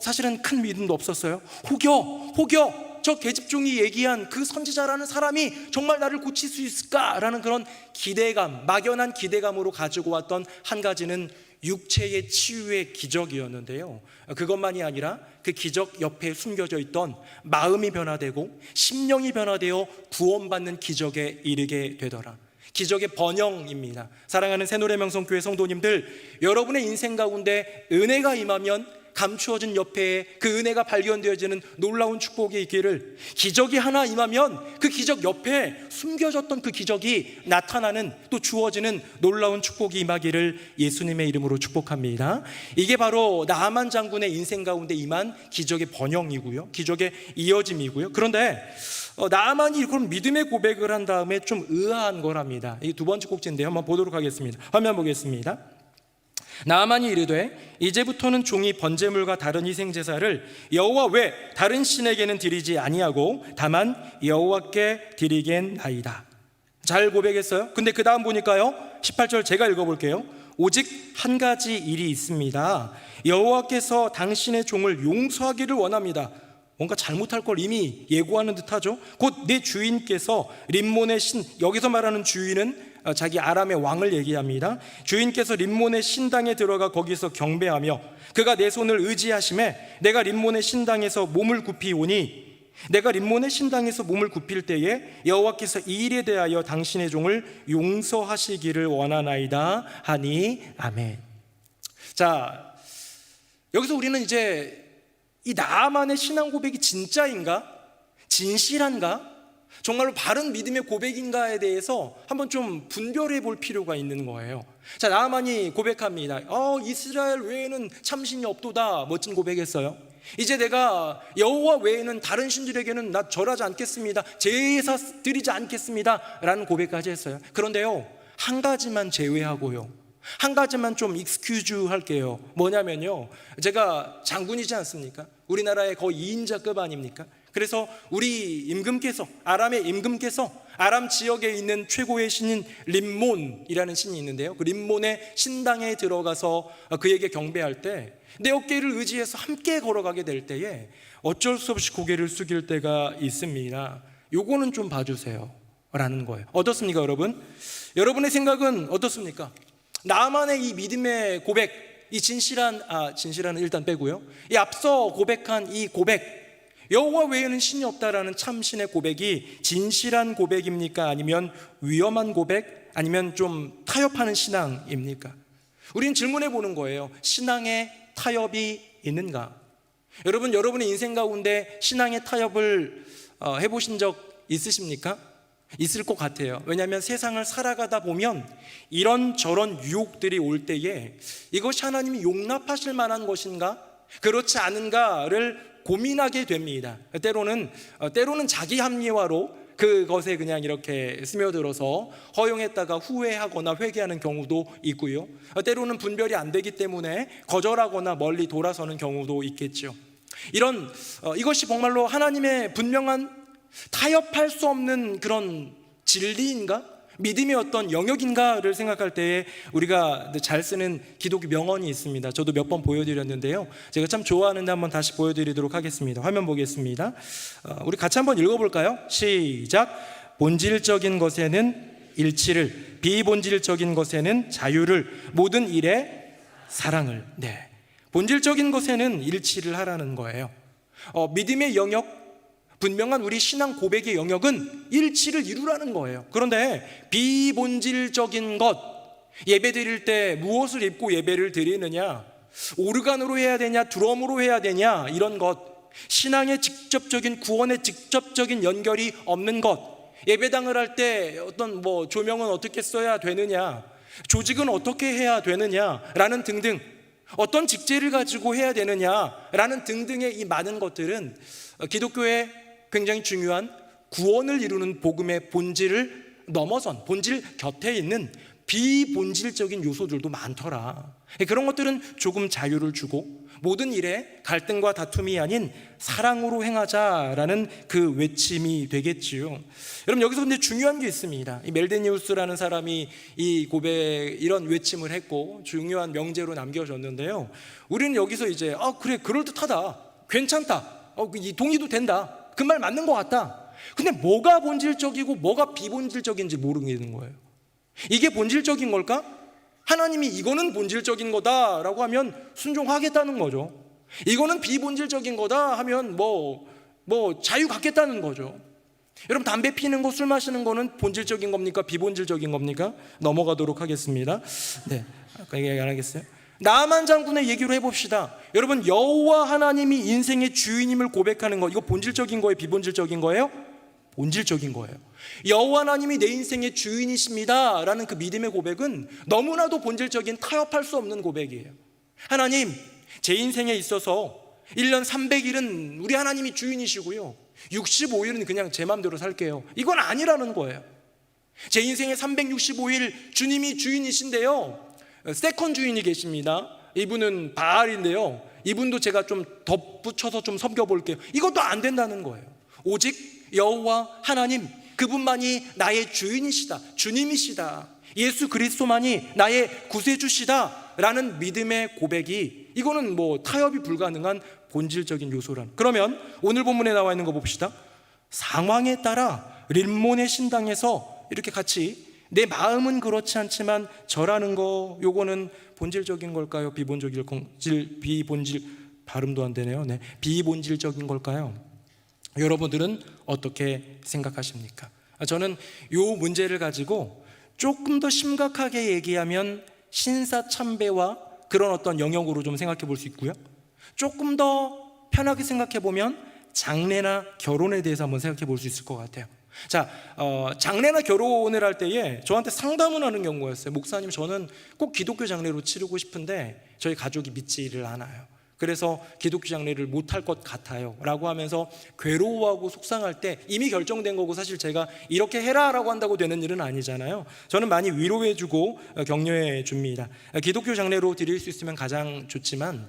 사실은 큰 믿음도 없었어요. 혹여 저 계집종이 얘기한 그 선지자라는 사람이 정말 나를 고칠 수 있을까라는 그런 기대감, 막연한 기대감으로 가지고 왔던 한 가지는 육체의 치유의 기적이었는데요, 그것만이 아니라 그 기적 옆에 숨겨져 있던 마음이 변화되고 심령이 변화되어 구원받는 기적에 이르게 되더라. 기적의 번영입니다. 사랑하는 새노래명성교회 성도님들, 여러분의 인생 가운데 은혜가 임하면 감추어진 옆에 그 은혜가 발견되어지는 놀라운 축복이 있기를, 기적이 하나 임하면 그 기적 옆에 숨겨졌던 그 기적이 나타나는, 또 주어지는 놀라운 축복이 임하기를 예수님의 이름으로 축복합니다. 이게 바로 나아만 장군의 인생 가운데 임한 기적의 번영이고요, 기적의 이어짐이고요. 그런데 나아만이 그런 믿음의 고백을 한 다음에 좀 의아한 거랍니다. 이 두 번째 꼭지인데요, 한번 보도록 하겠습니다. 화면 보겠습니다. 나아만이 이르되 이제부터는 종이 번제물과 다른 희생제사를 여호와 외 다른 신에게는 드리지 아니하고 다만 여호와께 드리겠나이다. 잘 고백했어요. 근데 그 다음 보니까요, 18절 제가 읽어볼게요. 오직 한 가지 일이 있습니다. 여호와께서 당신의 종을 용서하기를 원합니다. 뭔가 잘못할 걸 이미 예고하는 듯하죠. 곧 내 주인께서 림몬의 신, 여기서 말하는 주인은 자기 아람의 왕을 얘기합니다. 주인께서 림몬의 신당에 들어가 거기서 경배하며 그가 내 손을 의지하심에 내가 림몬의 신당에서 몸을 굽히오니, 내가 림몬의 신당에서 몸을 굽힐 때에 여호와께서 이 일에 대하여 당신의 종을 용서하시기를 원하나이다 하니 아멘. 자, 여기서 우리는 이제 이 나아만의 신앙 고백이 진짜인가? 진실한가? 정말로 바른 믿음의 고백인가에 대해서 한번 좀 분별해 볼 필요가 있는 거예요. 자, 나아만이 고백합니다. 이스라엘 외에는 참신이 없도다. 멋진 고백했어요. 이제 내가 여호와 외에는 다른 신들에게는 나 절하지 않겠습니다, 제사 드리지 않겠습니다 라는 고백까지 했어요. 그런데요, 한 가지만 제외하고요, 한 가지만 좀 익스큐즈 할게요. 뭐냐면요, 제가 장군이지 않습니까? 우리나라의 거의 2인자급 아닙니까? 그래서 우리 임금께서, 아람의 임금께서 아람 지역에 있는 최고의 신인 림몬이라는 신이 있는데요, 그 림몬의 신당에 들어가서 그에게 경배할 때 내 어깨를 의지해서 함께 걸어가게 될 때에 어쩔 수 없이 고개를 숙일 때가 있습니다. 요거는 좀 봐주세요 라는 거예요. 어떻습니까 여러분? 여러분의 생각은 어떻습니까? 나만의 이 믿음의 고백, 이 진실한은 일단 빼고요, 이 앞서 고백한 이 고백, 여호와 외에는 신이 없다라는 참신의 고백이 진실한 고백입니까? 아니면 위험한 고백? 아니면 좀 타협하는 신앙입니까? 우리는 질문해 보는 거예요. 신앙에 타협이 있는가? 여러분, 여러분의 인생 가운데 신앙의 타협을 해보신 적 있으십니까? 있을 것 같아요. 왜냐하면 세상을 살아가다 보면 이런저런 유혹들이 올 때에 이것이 하나님이 용납하실 만한 것인가? 그렇지 않은가를 고민하게 됩니다. 때로는 자기 합리화로 그것에 그냥 이렇게 스며들어서 허용했다가 후회하거나 회개하는 경우도 있고요, 때로는 분별이 안 되기 때문에 거절하거나 멀리 돌아서는 경우도 있겠죠. 이것이 정말로 하나님의 분명한 타협할 수 없는 그런 진리인가? 믿음의 어떤 영역인가를 생각할 때에 우리가 잘 쓰는 기독교 명언이 있습니다. 저도 몇 번 보여드렸는데요, 제가 참 좋아하는데 한번 다시 보여드리도록 하겠습니다. 화면 보겠습니다. 우리 같이 한번 읽어볼까요? 시작. 본질적인 것에는 일치를, 비본질적인 것에는 자유를, 모든 일에 사랑을. 네, 본질적인 것에는 일치를 하라는 거예요. 믿음의 영역, 분명한 우리 신앙 고백의 영역은 일치를 이루라는 거예요. 그런데 비본질적인 것, 예배 드릴 때 무엇을 입고 예배를 드리느냐, 오르간으로 해야 되냐, 드럼으로 해야 되냐, 이런 것, 신앙의 직접적인, 구원의 직접적인 연결이 없는 것, 예배당을 할 때 어떤 조명은 어떻게 써야 되느냐, 조직은 어떻게 해야 되느냐라는 등등, 어떤 직제를 가지고 해야 되느냐라는 등등의 이 많은 것들은 기독교의 굉장히 중요한 구원을 이루는 복음의 본질을 넘어선, 본질 곁에 있는 비본질적인 요소들도 많더라. 그런 것들은 조금 자유를 주고 모든 일에 갈등과 다툼이 아닌 사랑으로 행하자라는 그 외침이 되겠지요. 여러분, 여기서 근데 중요한 게 있습니다. 이 멜데니우스라는 사람이 이 고백, 이런 외침을 했고 중요한 명제로 남겨졌는데요, 우리는 여기서 이제 그래, 그럴듯하다, 괜찮다, 이 동의도 된다, 그 말 맞는 것 같다. 근데 뭐가 본질적이고 뭐가 비본질적인지 모르겠는 거예요. 이게 본질적인 걸까? 하나님이 이거는 본질적인 거다라고 하면 순종하겠다는 거죠. 이거는 비본질적인 거다 하면 자유 갖겠다는 거죠. 여러분, 담배 피는 거, 술 마시는 거는 본질적인 겁니까? 비본질적인 겁니까? 넘어가도록 하겠습니다. 네, 아까 얘기 안 하겠어요? 나만 장군의 얘기로 해봅시다. 여러분, 여호와 하나님이 인생의 주인임을 고백하는 거, 이거 본질적인 거예요? 비본질적인 거예요? 본질적인 거예요. 여호와 하나님이 내 인생의 주인이십니다 라는 그 믿음의 고백은 너무나도 본질적인, 타협할 수 없는 고백이에요. 하나님, 제 인생에 있어서 1년 300일은 우리 하나님이 주인이시고요, 65일은 그냥 제 마음대로 살게요. 이건 아니라는 거예요. 제 인생의 365일 주님이 주인이신데요, 세컨 주인이 계십니다. 이분은 바알인데요, 이분도 제가 좀 덧붙여서 좀 섬겨볼게요. 이것도 안 된다는 거예요. 오직 여호와 하나님, 그분만이 나의 주인이시다, 주님이시다, 예수 그리스도만이 나의 구세주시다 라는 믿음의 고백이, 이거는 타협이 불가능한 본질적인 요소란. 그러면 오늘 본문에 나와 있는 거 봅시다. 상황에 따라 림몬의 신당에서 이렇게 같이 내 마음은 그렇지 않지만 절하는 거, 요거는 본질적인 걸까요? 비본질 발음도 안 되네요. 네, 비본질적인 걸까요? 여러분들은 어떻게 생각하십니까? 저는 요 문제를 가지고 조금 더 심각하게 얘기하면 신사참배와 그런 어떤 영역으로 좀 생각해 볼 수 있고요, 조금 더 편하게 생각해 보면 장례나 결혼에 대해서 한번 생각해 볼 수 있을 것 같아요. 자, 장례나 결혼을 할 때에 저한테 상담을 하는 경우가 있어요. 목사님, 저는 꼭 기독교 장례로 치르고 싶은데 저희 가족이 믿지를 않아요. 그래서 기독교 장례를 못할 것 같아요 라고 하면서 괴로워하고 속상할 때, 이미 결정된 거고 사실 제가 이렇게 해라 라고 한다고 되는 일은 아니잖아요. 저는 많이 위로해 주고 격려해 줍니다. 기독교 장례로 드릴 수 있으면 가장 좋지만,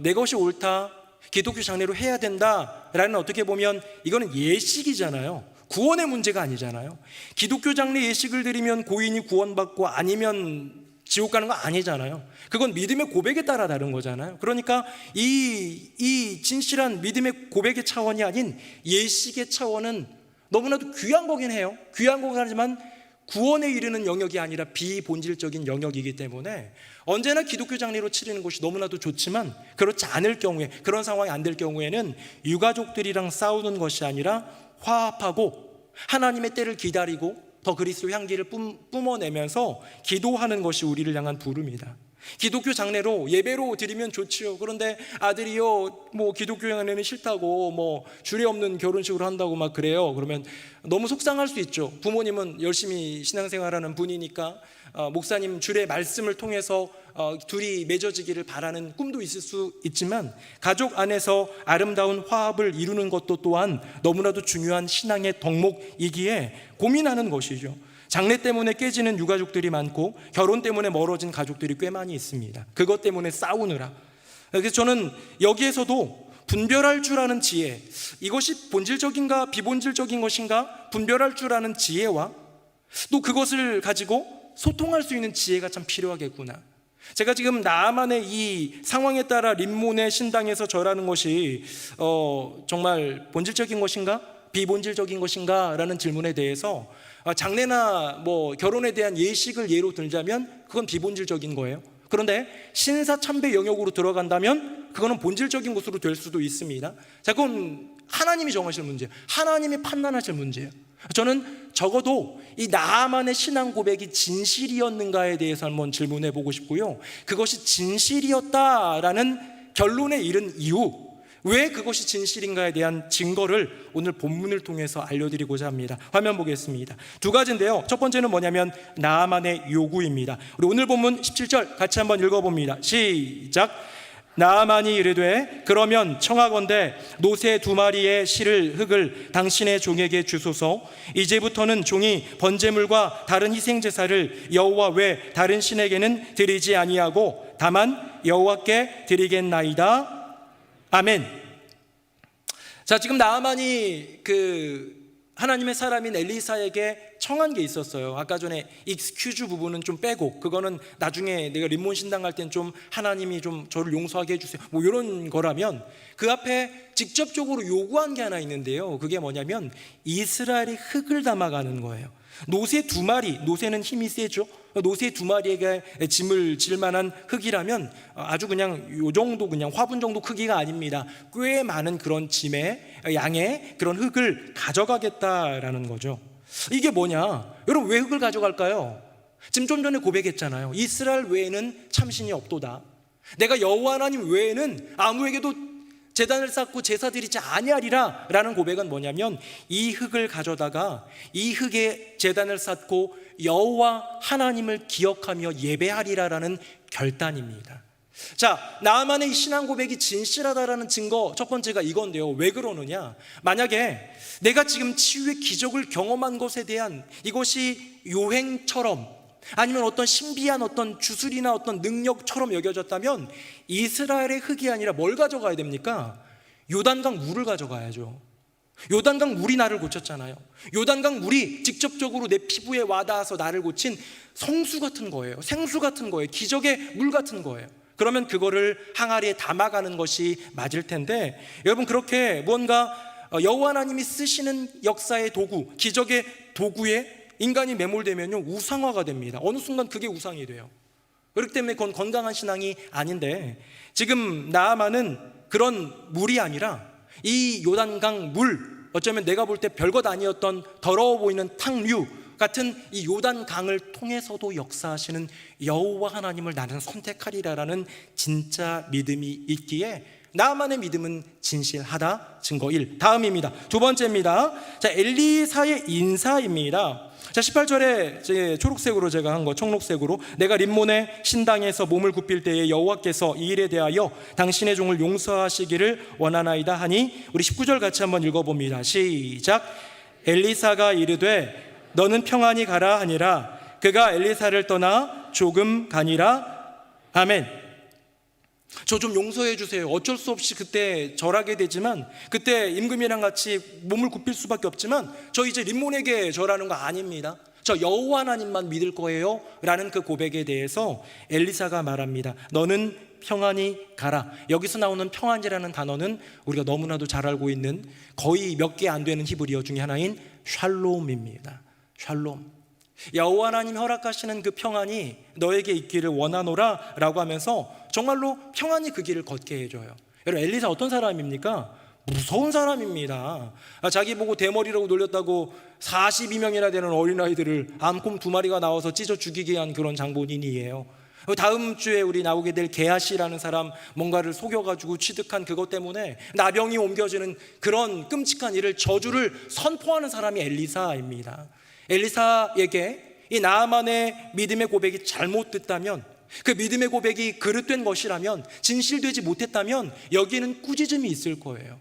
내 것이 옳다, 기독교 장례로 해야 된다라는, 어떻게 보면 이거는 예식이잖아요. 구원의 문제가 아니잖아요. 기독교 장례 예식을 드리면 고인이 구원받고 아니면 지옥 가는 거 아니잖아요. 그건 믿음의 고백에 따라 다른 거잖아요. 그러니까 이 진실한 믿음의 고백의 차원이 아닌 예식의 차원은 너무나도 귀한 거긴 해요. 귀한 거긴 하지만 구원에 이르는 영역이 아니라 비본질적인 영역이기 때문에 언제나 기독교 장례로 치르는 것이 너무나도 좋지만, 그렇지 않을 경우에, 그런 상황이 안 될 경우에는 유가족들이랑 싸우는 것이 아니라 화합하고 하나님의 때를 기다리고 더 그리스도 향기를 뿜어내면서 기도하는 것이 우리를 향한 부름이다. 기독교 장례로 예배로 드리면 좋지요. 그런데 아들이요, 기독교 장례는 싫다고 주례 없는 결혼식으로 한다고 막 그래요. 그러면 너무 속상할 수 있죠. 부모님은 열심히 신앙생활하는 분이니까 목사님 주례 말씀을 통해서 둘이 맺어지기를 바라는 꿈도 있을 수 있지만, 가족 안에서 아름다운 화합을 이루는 것도 또한 너무나도 중요한 신앙의 덕목이기에 고민하는 것이죠. 장례 때문에 깨지는 유가족들이 많고 결혼 때문에 멀어진 가족들이 꽤 많이 있습니다. 그것 때문에 싸우느라. 그래서 저는 여기에서도 분별할 줄 아는 지혜, 이것이 본질적인가 비본질적인 것인가 분별할 줄 아는 지혜와 또 그것을 가지고 소통할 수 있는 지혜가 참 필요하겠구나. 제가 지금 나만의 이 상황에 따라 림몬의 신당에서 절하는 것이 정말 본질적인 것인가 비본질적인 것인가 라는 질문에 대해서 장례나 뭐 결혼에 대한 예식을 예로 들자면 그건 비본질적인 거예요. 그런데 신사참배 영역으로 들어간다면 그거는 본질적인 것으로 될 수도 있습니다. 자, 그건 하나님이 정하실 문제예요. 하나님이 판단하실 문제예요. 저는 적어도 이 나만의 신앙 고백이 진실이었는가에 대해서 한번 질문해 보고 싶고요, 그것이 진실이었다라는 결론에 이른 이유, 왜 그것이 진실인가에 대한 증거를 오늘 본문을 통해서 알려드리고자 합니다. 화면 보겠습니다. 두 가지인데요, 첫 번째는 뭐냐면 나만의 요구입니다. 우리 오늘 본문 17절 같이 한번 읽어봅니다. 시작. 나아만이 이르되 그러면 청하건대 노새 2마리의 실을 흙을 당신의 종에게 주소서. 이제부터는 종이 번제물과 다른 희생제사를 여호와 외 다른 신에게는 드리지 아니하고 다만 여호와께 드리겠나이다. 아멘. 자, 지금 나아만이 하나님의 사람인 엘리사에게 청한 게 있었어요. 아까 전에 익스큐즈 부분은 좀 빼고, 그거는 나중에 내가 림몬 신당 갈 땐 좀 하나님이 좀 저를 용서하게 해주세요, 뭐 이런 거라면, 그 앞에 직접적으로 요구한 게 하나 있는데요, 그게 뭐냐면 이스라엘의 흙을 담아가는 거예요. 노새 2마리, 노새는 힘이 세죠. 노새 2마리에게 짐을 질 만한 흙이라면 아주 그냥 요 정도, 그냥 화분 정도 크기가 아닙니다. 꽤 많은 그런 짐의 양의 그런 흙을 가져가겠다라는 거죠. 이게 뭐냐? 여러분, 왜 흙을 가져갈까요? 지금 좀 전에 고백했잖아요. 이스라엘 외에는 참신이 없도다. 내가 여호와 하나님 외에는 아무에게도 제단을 쌓고 제사 드리지 아니하리라 라는 고백은 뭐냐면, 이 흙을 가져다가 이 흙에 제단을 쌓고 여호와 하나님을 기억하며 예배하리라라는 결단입니다. 자, 나만의 이 신앙 고백이 진실하다라는 증거 첫 번째가 이건데요, 왜 그러느냐? 만약에 내가 지금 치유의 기적을 경험한 것에 대한 이것이 요행처럼, 아니면 어떤 신비한 어떤 주술이나 어떤 능력처럼 여겨졌다면 이스라엘의 흙이 아니라 뭘 가져가야 됩니까? 요단강 물을 가져가야죠. 요단강 물이 나를 고쳤잖아요. 요단강 물이 직접적으로 내 피부에 와닿아서 나를 고친 성수 같은 거예요. 생수 같은 거예요. 기적의 물 같은 거예요. 그러면 그거를 항아리에 담아가는 것이 맞을 텐데, 여러분, 그렇게 무언가 여호와 하나님이 쓰시는 역사의 도구, 기적의 도구에 인간이 매몰되면요, 우상화가 됩니다. 어느 순간 그게 우상이 돼요. 그렇기 때문에 그건 건강한 신앙이 아닌데, 지금 나아만은 그런 물이 아니라 이 요단강 물, 어쩌면 내가 볼 때 별것 아니었던 더러워 보이는 탕류 같은 이 요단강을 통해서도 역사하시는 여호와 하나님을 나는 선택하리라라는 진짜 믿음이 있기에 나만의 믿음은 진실하다. 증거 1. 다음입니다. 두 번째입니다. 자, 엘리사의 인사입니다. 자, 18절에 초록색으로 제가 한 거, 청록색으로, 내가 림몬의 신당에서 몸을 굽힐 때에 여호와께서 이 일에 대하여 당신의 종을 용서하시기를 원하나이다 하니, 우리 19절 같이 한번 읽어봅니다. 시작. 엘리사가 이르되 너는 평안히 가라 하니라. 그가 엘리사를 떠나 조금 가니라. 아멘. 저 좀 용서해 주세요. 어쩔 수 없이 그때 절하게 되지만, 그때 임금이랑 같이 몸을 굽힐 수밖에 없지만, 저 이제 림몬에게 절하는 거 아닙니다. 저 여호와 하나님만 믿을 거예요 라는 그 고백에 대해서 엘리사가 말합니다. 너는 평안히 가라. 여기서 나오는 평안이라는 단어는 우리가 너무나도 잘 알고 있는 거의 몇 개 안 되는 히브리어 중에 하나인 샬롬입니다. 샬롬. 여호와 하나님 허락하시는 그 평안이 너에게 있기를 원하노라 라고 하면서 정말로 평안히 그 길을 걷게 해줘요. 여러분, 엘리사 어떤 사람입니까? 무서운 사람입니다. 자기 보고 대머리라고 놀렸다고 42명이나 되는 어린아이들을 암곰 2마리가 나와서 찢어 죽이게 한 그런 장본인이에요. 다음 주에 우리 나오게 될 게하시라는 사람 뭔가를 속여가지고 취득한 그것 때문에 나병이 옮겨지는 그런 끔찍한 일을, 저주를 선포하는 사람이 엘리사입니다. 엘리사에게 이 나아만의 믿음의 고백이 잘못됐다면, 그 믿음의 고백이 그릇된 것이라면, 진실되지 못했다면 여기에는 꾸짖음이 있을 거예요.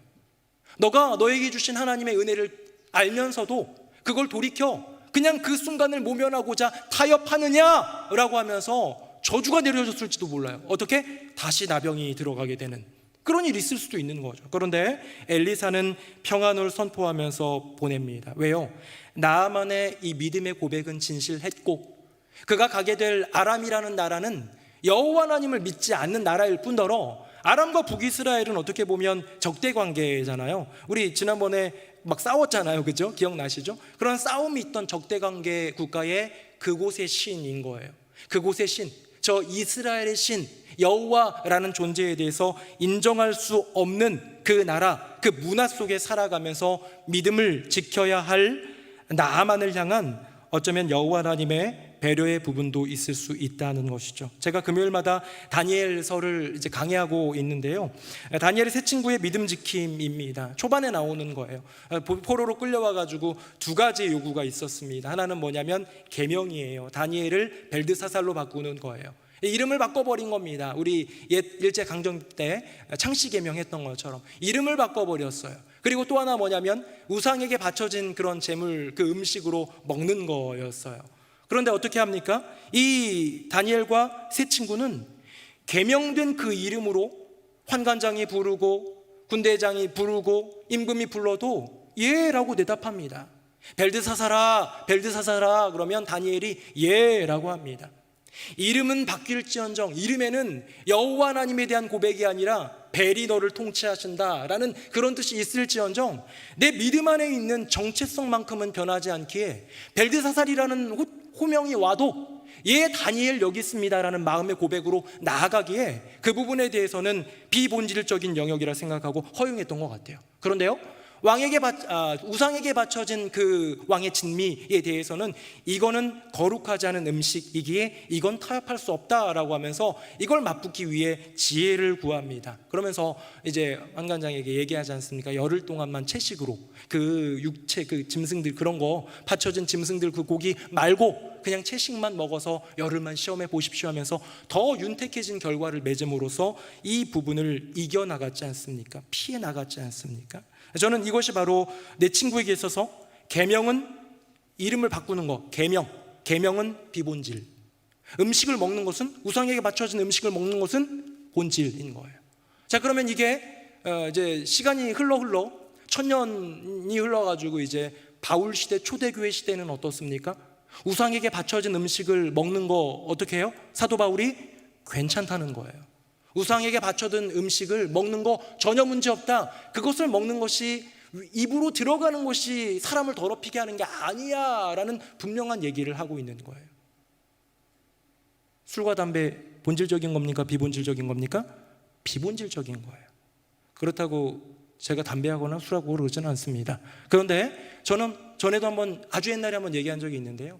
너가 너에게 주신 하나님의 은혜를 알면서도 그걸 돌이켜 그냥 그 순간을 모면하고자 타협하느냐라고 하면서 저주가 내려졌을지도 몰라요. 어떻게? 다시 나병이 들어가게 되는 그런 일이 있을 수도 있는 거죠. 그런데 엘리사는 평안을 선포하면서 보냅니다. 왜요? 나아만의 이 믿음의 고백은 진실했고 그가 가게 될 아람이라는 나라는 여호와 하나님을 믿지 않는 나라일 뿐더러 아람과 북이스라엘은 어떻게 보면 적대 관계잖아요. 우리 지난번에 막 싸웠잖아요. 그죠? 기억나시죠? 그런 싸움이 있던 적대 관계 국가의 그곳의 신인 거예요. 그곳의 신, 저 이스라엘의 신 여호와라는 존재에 대해서 인정할 수 없는 그 나라, 그 문화 속에 살아가면서 믿음을 지켜야 할 나아만을 향한 어쩌면 여호와 하나님의 배려의 부분도 있을 수 있다는 것이죠. 제가 금요일마다 다니엘서를 이제 강의하고 있는데요. 다니엘의 세 친구의 믿음 지킴입니다. 초반에 나오는 거예요. 포로로 끌려와가지고 두 가지 요구가 있었습니다. 하나는 뭐냐면 계명이에요. 다니엘을 벨드사살로 바꾸는 거예요. 이름을 바꿔버린 겁니다. 우리 옛 일제 강점 때 창씨 계명했던 것처럼 이름을 바꿔버렸어요. 그리고 또 하나 뭐냐면 우상에게 바쳐진 그런 제물, 그 음식으로 먹는 거였어요. 그런데 어떻게 합니까? 이 다니엘과 세 친구는 계명된 그 이름으로 환관장이 부르고 군대장이 부르고 임금이 불러도 예라고 대답합니다. 벨드사사라, 벨드사사라 그러면 다니엘이 예라고 합니다. 이름은 바뀔지언정 이름에는 여호와 하나님에 대한 고백이 아니라 벨이 너를 통치하신다라는 그런 뜻이 있을지언정 내 믿음 안에 있는 정체성만큼은 변하지 않기에 벨드사살이라는 호명이 와도 예 다니엘 여기 있습니다라는 마음의 고백으로 나아가기에 그 부분에 대해서는 비본질적인 영역이라 생각하고 허용했던 것 같아요. 그런데요, 우상에게 바쳐진 그 왕의 진미에 대해서는 이거는 거룩하지 않은 음식이기에 이건 타협할 수 없다라고 하면서 이걸 맛보기 위해 지혜를 구합니다. 그러면서 이제 환관장에게 얘기하지 않습니까? 열흘 동안만 채식으로 그 육체 그 짐승들 그런 거 바쳐진 짐승들 그 고기 말고 그냥 채식만 먹어서 열흘만 시험해 보십시오 하면서 더 윤택해진 결과를 맺음으로써 이 부분을 이겨나갔지 않습니까? 피해 나갔지 않습니까? 저는 이것이 바로 내 친구에게 있어서 계명은 이름을 바꾸는 거, 계명은 비본질. 음식을 먹는 것은 우상에게 바쳐진 음식을 먹는 것은 본질인 거예요. 자, 그러면 이게 이제 시간이 흘러 1000년이 흘러가지고 이제 바울 시대 초대교회 시대는 어떻습니까? 우상에게 바쳐진 음식을 먹는 거 어떻게 해요? 사도 바울이 괜찮다는 거예요. 우상에게 바쳐든 음식을 먹는 거 전혀 문제 없다. 그것을 먹는 것이 입으로 들어가는 것이 사람을 더럽히게 하는 게 아니야 라는 분명한 얘기를 하고 있는 거예요. 술과 담배 본질적인 겁니까? 비본질적인 겁니까? 비본질적인 거예요. 그렇다고 제가 담배하거나 술하고 그러지는 않습니다. 그런데 저는 전에도 아주 옛날에 한번 얘기한 적이 있는데요.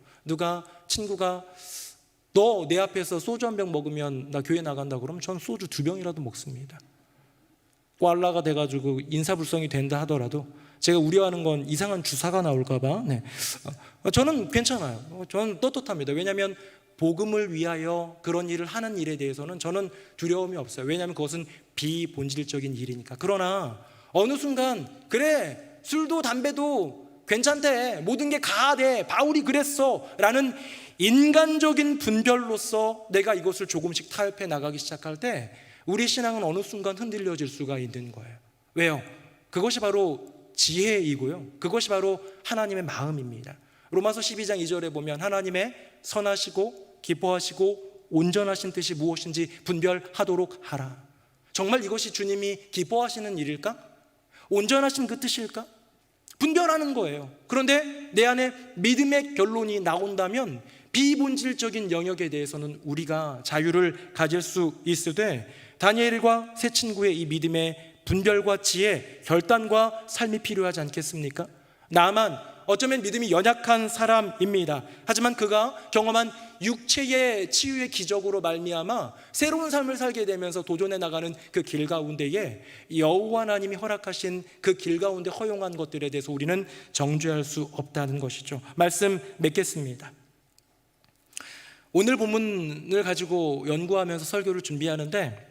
친구가 너 내 앞에서 소주 한 병 먹으면 나 교회 나간다 그러면 전 소주 2병이라도 먹습니다. 꽐라가 돼가지고 인사불성이 된다 하더라도 제가 우려하는 건 이상한 주사가 나올까 봐. 네. 저는 괜찮아요. 저는 떳떳합니다. 왜냐하면 복음을 위하여 그런 일을 하는 일에 대해서는 저는 두려움이 없어요. 왜냐하면 그것은 비본질적인 일이니까. 그러나 어느 순간 그래 술도 담배도 괜찮대, 모든 게 가돼, 바울이 그랬어 라는 인간적인 분별로서 내가 이것을 조금씩 타협해 나가기 시작할 때 우리 신앙은 어느 순간 흔들려질 수가 있는 거예요. 왜요? 그것이 바로 지혜이고요, 그것이 바로 하나님의 마음입니다. 로마서 12장 2절에 보면 하나님의 선하시고 기뻐하시고 온전하신 뜻이 무엇인지 분별하도록 하라. 정말 이것이 주님이 기뻐하시는 일일까? 온전하신 그 뜻일까? 분별하는 거예요. 그런데 내 안에 믿음의 결론이 나온다면 비본질적인 영역에 대해서는 우리가 자유를 가질 수 있으되 다니엘과 세 친구의 이 믿음의 분별과 지혜, 결단과 삶이 필요하지 않겠습니까? 나만 어쩌면 믿음이 연약한 사람입니다. 하지만 그가 경험한 육체의 치유의 기적으로 말미암아 새로운 삶을 살게 되면서 도전해 나가는 그 길 가운데에 여호와 하나님이 허락하신 그 길 가운데 허용한 것들에 대해서 우리는 정죄할 수 없다는 것이죠. 말씀 맺겠습니다. 오늘 본문을 가지고 연구하면서 설교를 준비하는데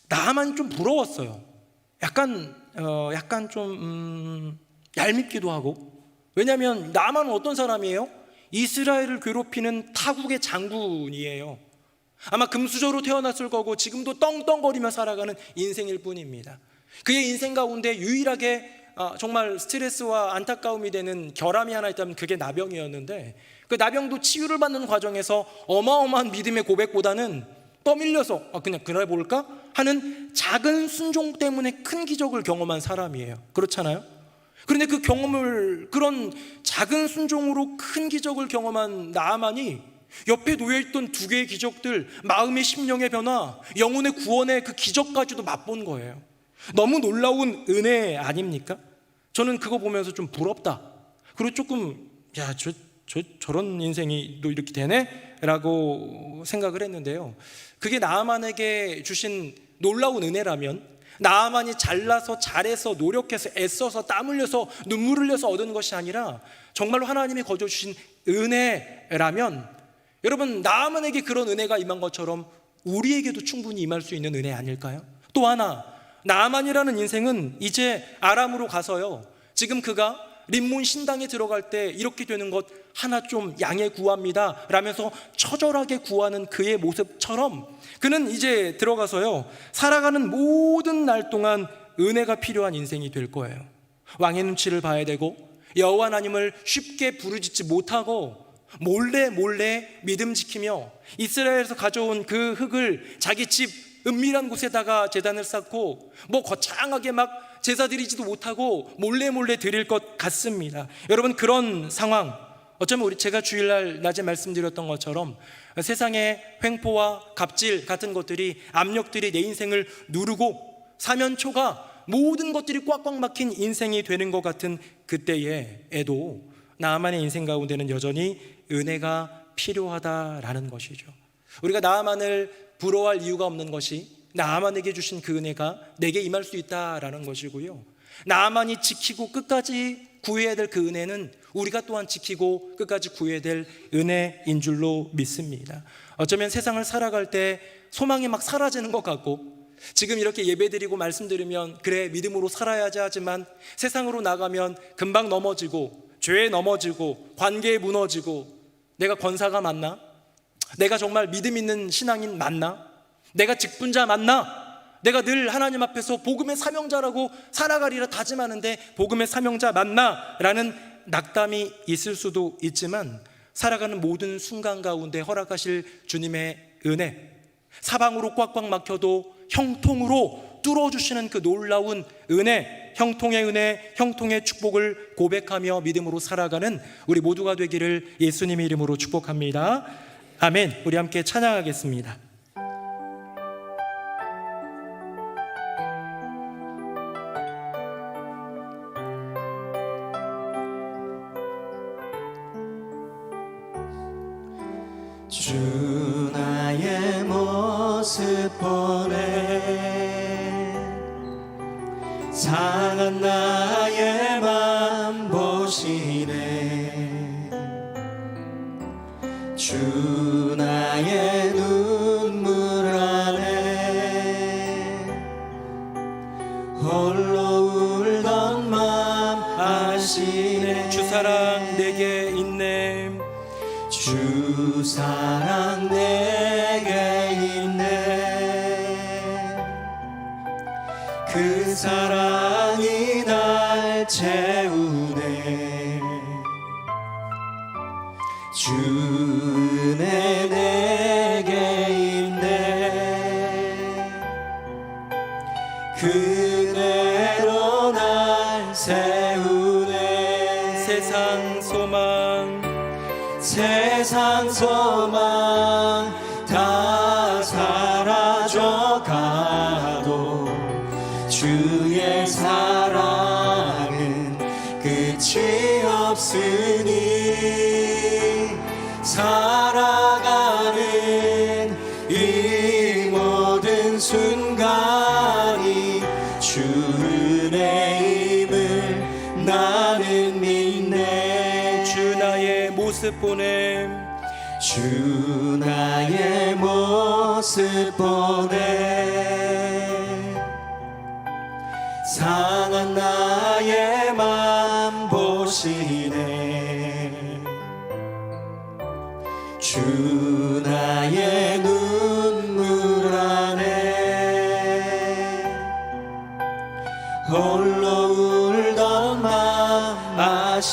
나만 좀 부러웠어요. 약간 좀 얄밉기도 하고. 왜냐하면 나만은 어떤 사람이에요? 이스라엘을 괴롭히는 타국의 장군이에요. 아마 금수저로 태어났을 거고 지금도 떵떵거리며 살아가는 인생일 뿐입니다. 그의 인생 가운데 유일하게 정말 스트레스와 안타까움이 되는 결함이 하나 있다면 그게 나병이었는데, 그 나병도 치유를 받는 과정에서 어마어마한 믿음의 고백보다는 떠밀려서 그냥 그래 볼까 하는 작은 순종 때문에 큰 기적을 경험한 사람이에요. 그렇잖아요? 그런데 그 경험을, 그런 작은 순종으로 큰 기적을 경험한 나아만이 옆에 놓여있던 두 개의 기적들, 마음의 심령의 변화, 영혼의 구원의 그 기적까지도 맛본 거예요. 너무 놀라운 은혜 아닙니까? 저는 그거 보면서 좀 부럽다, 그리고 조금 저런 인생이 또 이렇게 되네? 라고 생각을 했는데요, 그게 나아만에게 주신 놀라운 은혜라면, 나아만이 잘나서 잘해서 노력해서 애써서 땀 흘려서 눈물 흘려서 얻은 것이 아니라 정말로 하나님이 거저 주신 은혜라면, 여러분, 나아만에게 그런 은혜가 임한 것처럼 우리에게도 충분히 임할 수 있는 은혜 아닐까요? 또 하나, 나아만이라는 인생은 이제 아람으로 가서요, 지금 그가 림몬 신당에 들어갈 때 이렇게 되는 것 하나 좀 양해 구합니다 라면서 처절하게 구하는 그의 모습처럼 그는 이제 들어가서요, 살아가는 모든 날 동안 은혜가 필요한 인생이 될 거예요. 왕의 눈치를 봐야 되고, 여호와 하나님을 쉽게 부르짖지 못하고 몰래 믿음 지키며 이스라엘에서 가져온 그 흙을 자기 집 은밀한 곳에다가 제단을 쌓고 거창하게 막 제사 드리지도 못하고 몰래 드릴 것 같습니다. 여러분, 그런 상황, 어쩌면 제가 주일날 낮에 말씀드렸던 것처럼 세상의 횡포와 갑질 같은 것들이, 압력들이 내 인생을 누르고 사면초가 모든 것들이 꽉꽉 막힌 인생이 되는 것 같은 그때에도 나아만의 인생 가운데는 여전히 은혜가 필요하다라는 것이죠. 우리가 나아만을 부러워할 이유가 없는 것이 나아만에게 주신 그 은혜가 내게 임할 수 있다라는 것이고요, 나아만이 지키고 끝까지 구해야 될 그 은혜는 우리가 또한 지키고 끝까지 구해야 될 은혜인 줄로 믿습니다. 어쩌면 세상을 살아갈 때 소망이 막 사라지는 것 같고, 지금 이렇게 예배드리고 말씀드리면 그래 믿음으로 살아야지 하지만 세상으로 나가면 금방 넘어지고 죄에 넘어지고 관계에 무너지고, 내가 권사가 맞나? 내가 정말 믿음 있는 신앙인 맞나? 내가 직분자 맞나? 내가 늘 하나님 앞에서 복음의 사명자라고 살아가리라 다짐하는데 복음의 사명자 맞나? 라는 낙담이 있을 수도 있지만, 살아가는 모든 순간 가운데 허락하실 주님의 은혜, 사방으로 꽉꽉 막혀도 형통으로 뚫어주시는 그 놀라운 은혜, 형통의 은혜, 형통의 축복을 고백하며 믿음으로 살아가는 우리 모두가 되기를 예수님의 이름으로 축복합니다. 아멘. 우리 함께 찬양하겠습니다. 주 나의 모습 보네, 상한 나의 맘 보시네. 주 나의 눈물 안에 홀로 울던 맘 아시네. 주 사랑 내게 있네. 주 사랑 내게 있네. 그 사랑이 날 채우네. 주 은혜 내게 있네. 그대로 날 세우네. 세상 소망 다 사라져가도 주의 사랑은 끝이 없으니, 살아가는 이 모든 순간이 주 은혜임을 나는 믿네. 주 나의 모습 보냄. 주 나의 모습 보네. 상한 나의 맘 보시네. 주 나의 눈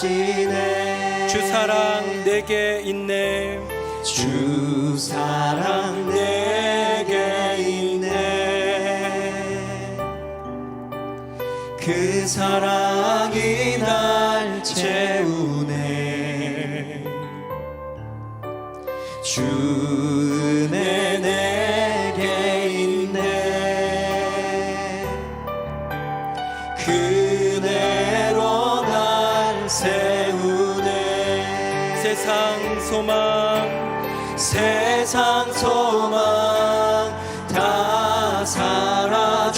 사랑하시네. 주 사랑 내게 있네. 주 사랑 내게 있네. 그 사랑이 날 채우네. 주 은혜 내게 있네. 그 은혜로 날 세우네. 세상 소망 세상 소망 다 사라져가도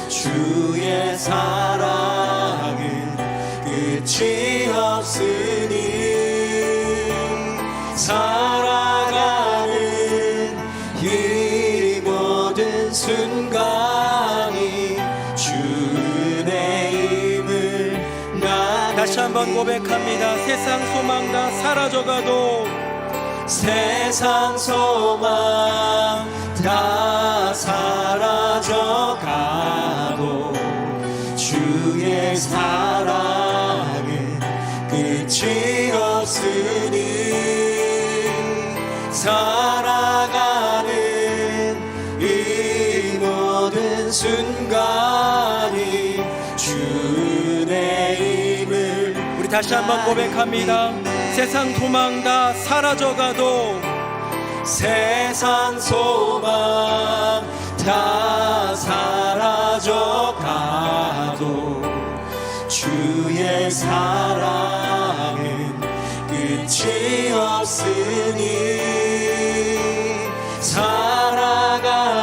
주의 사랑은 끝이 없으니 살아가는 이 모든 순간이 주 은혜임을 나는 다시 한번 고백합니다. 세상 소망 다 사라져가도 세상 소망 다 사라져가도 주의 사랑은 끝이 없으니 살아가는 이 모든 순간이 주 은혜임을 우리 다시 한번 고백합니다. 세상 소망 다 사라져가도 세상 소망 다 사라져가도 주의 사랑은 끝이 없으니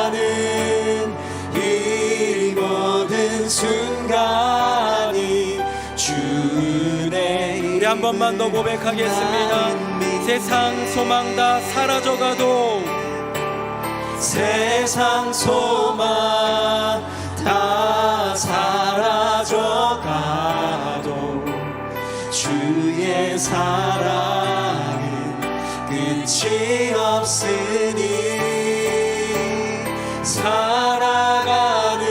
살아가는 이 모든 순간이 주 은혜의 우리 한 번만 더 고백하겠습니다. 세상 소망 다 사라져가도 세상 소망 다 사라져가도 주의 사랑은 끝이 없으니 살아가는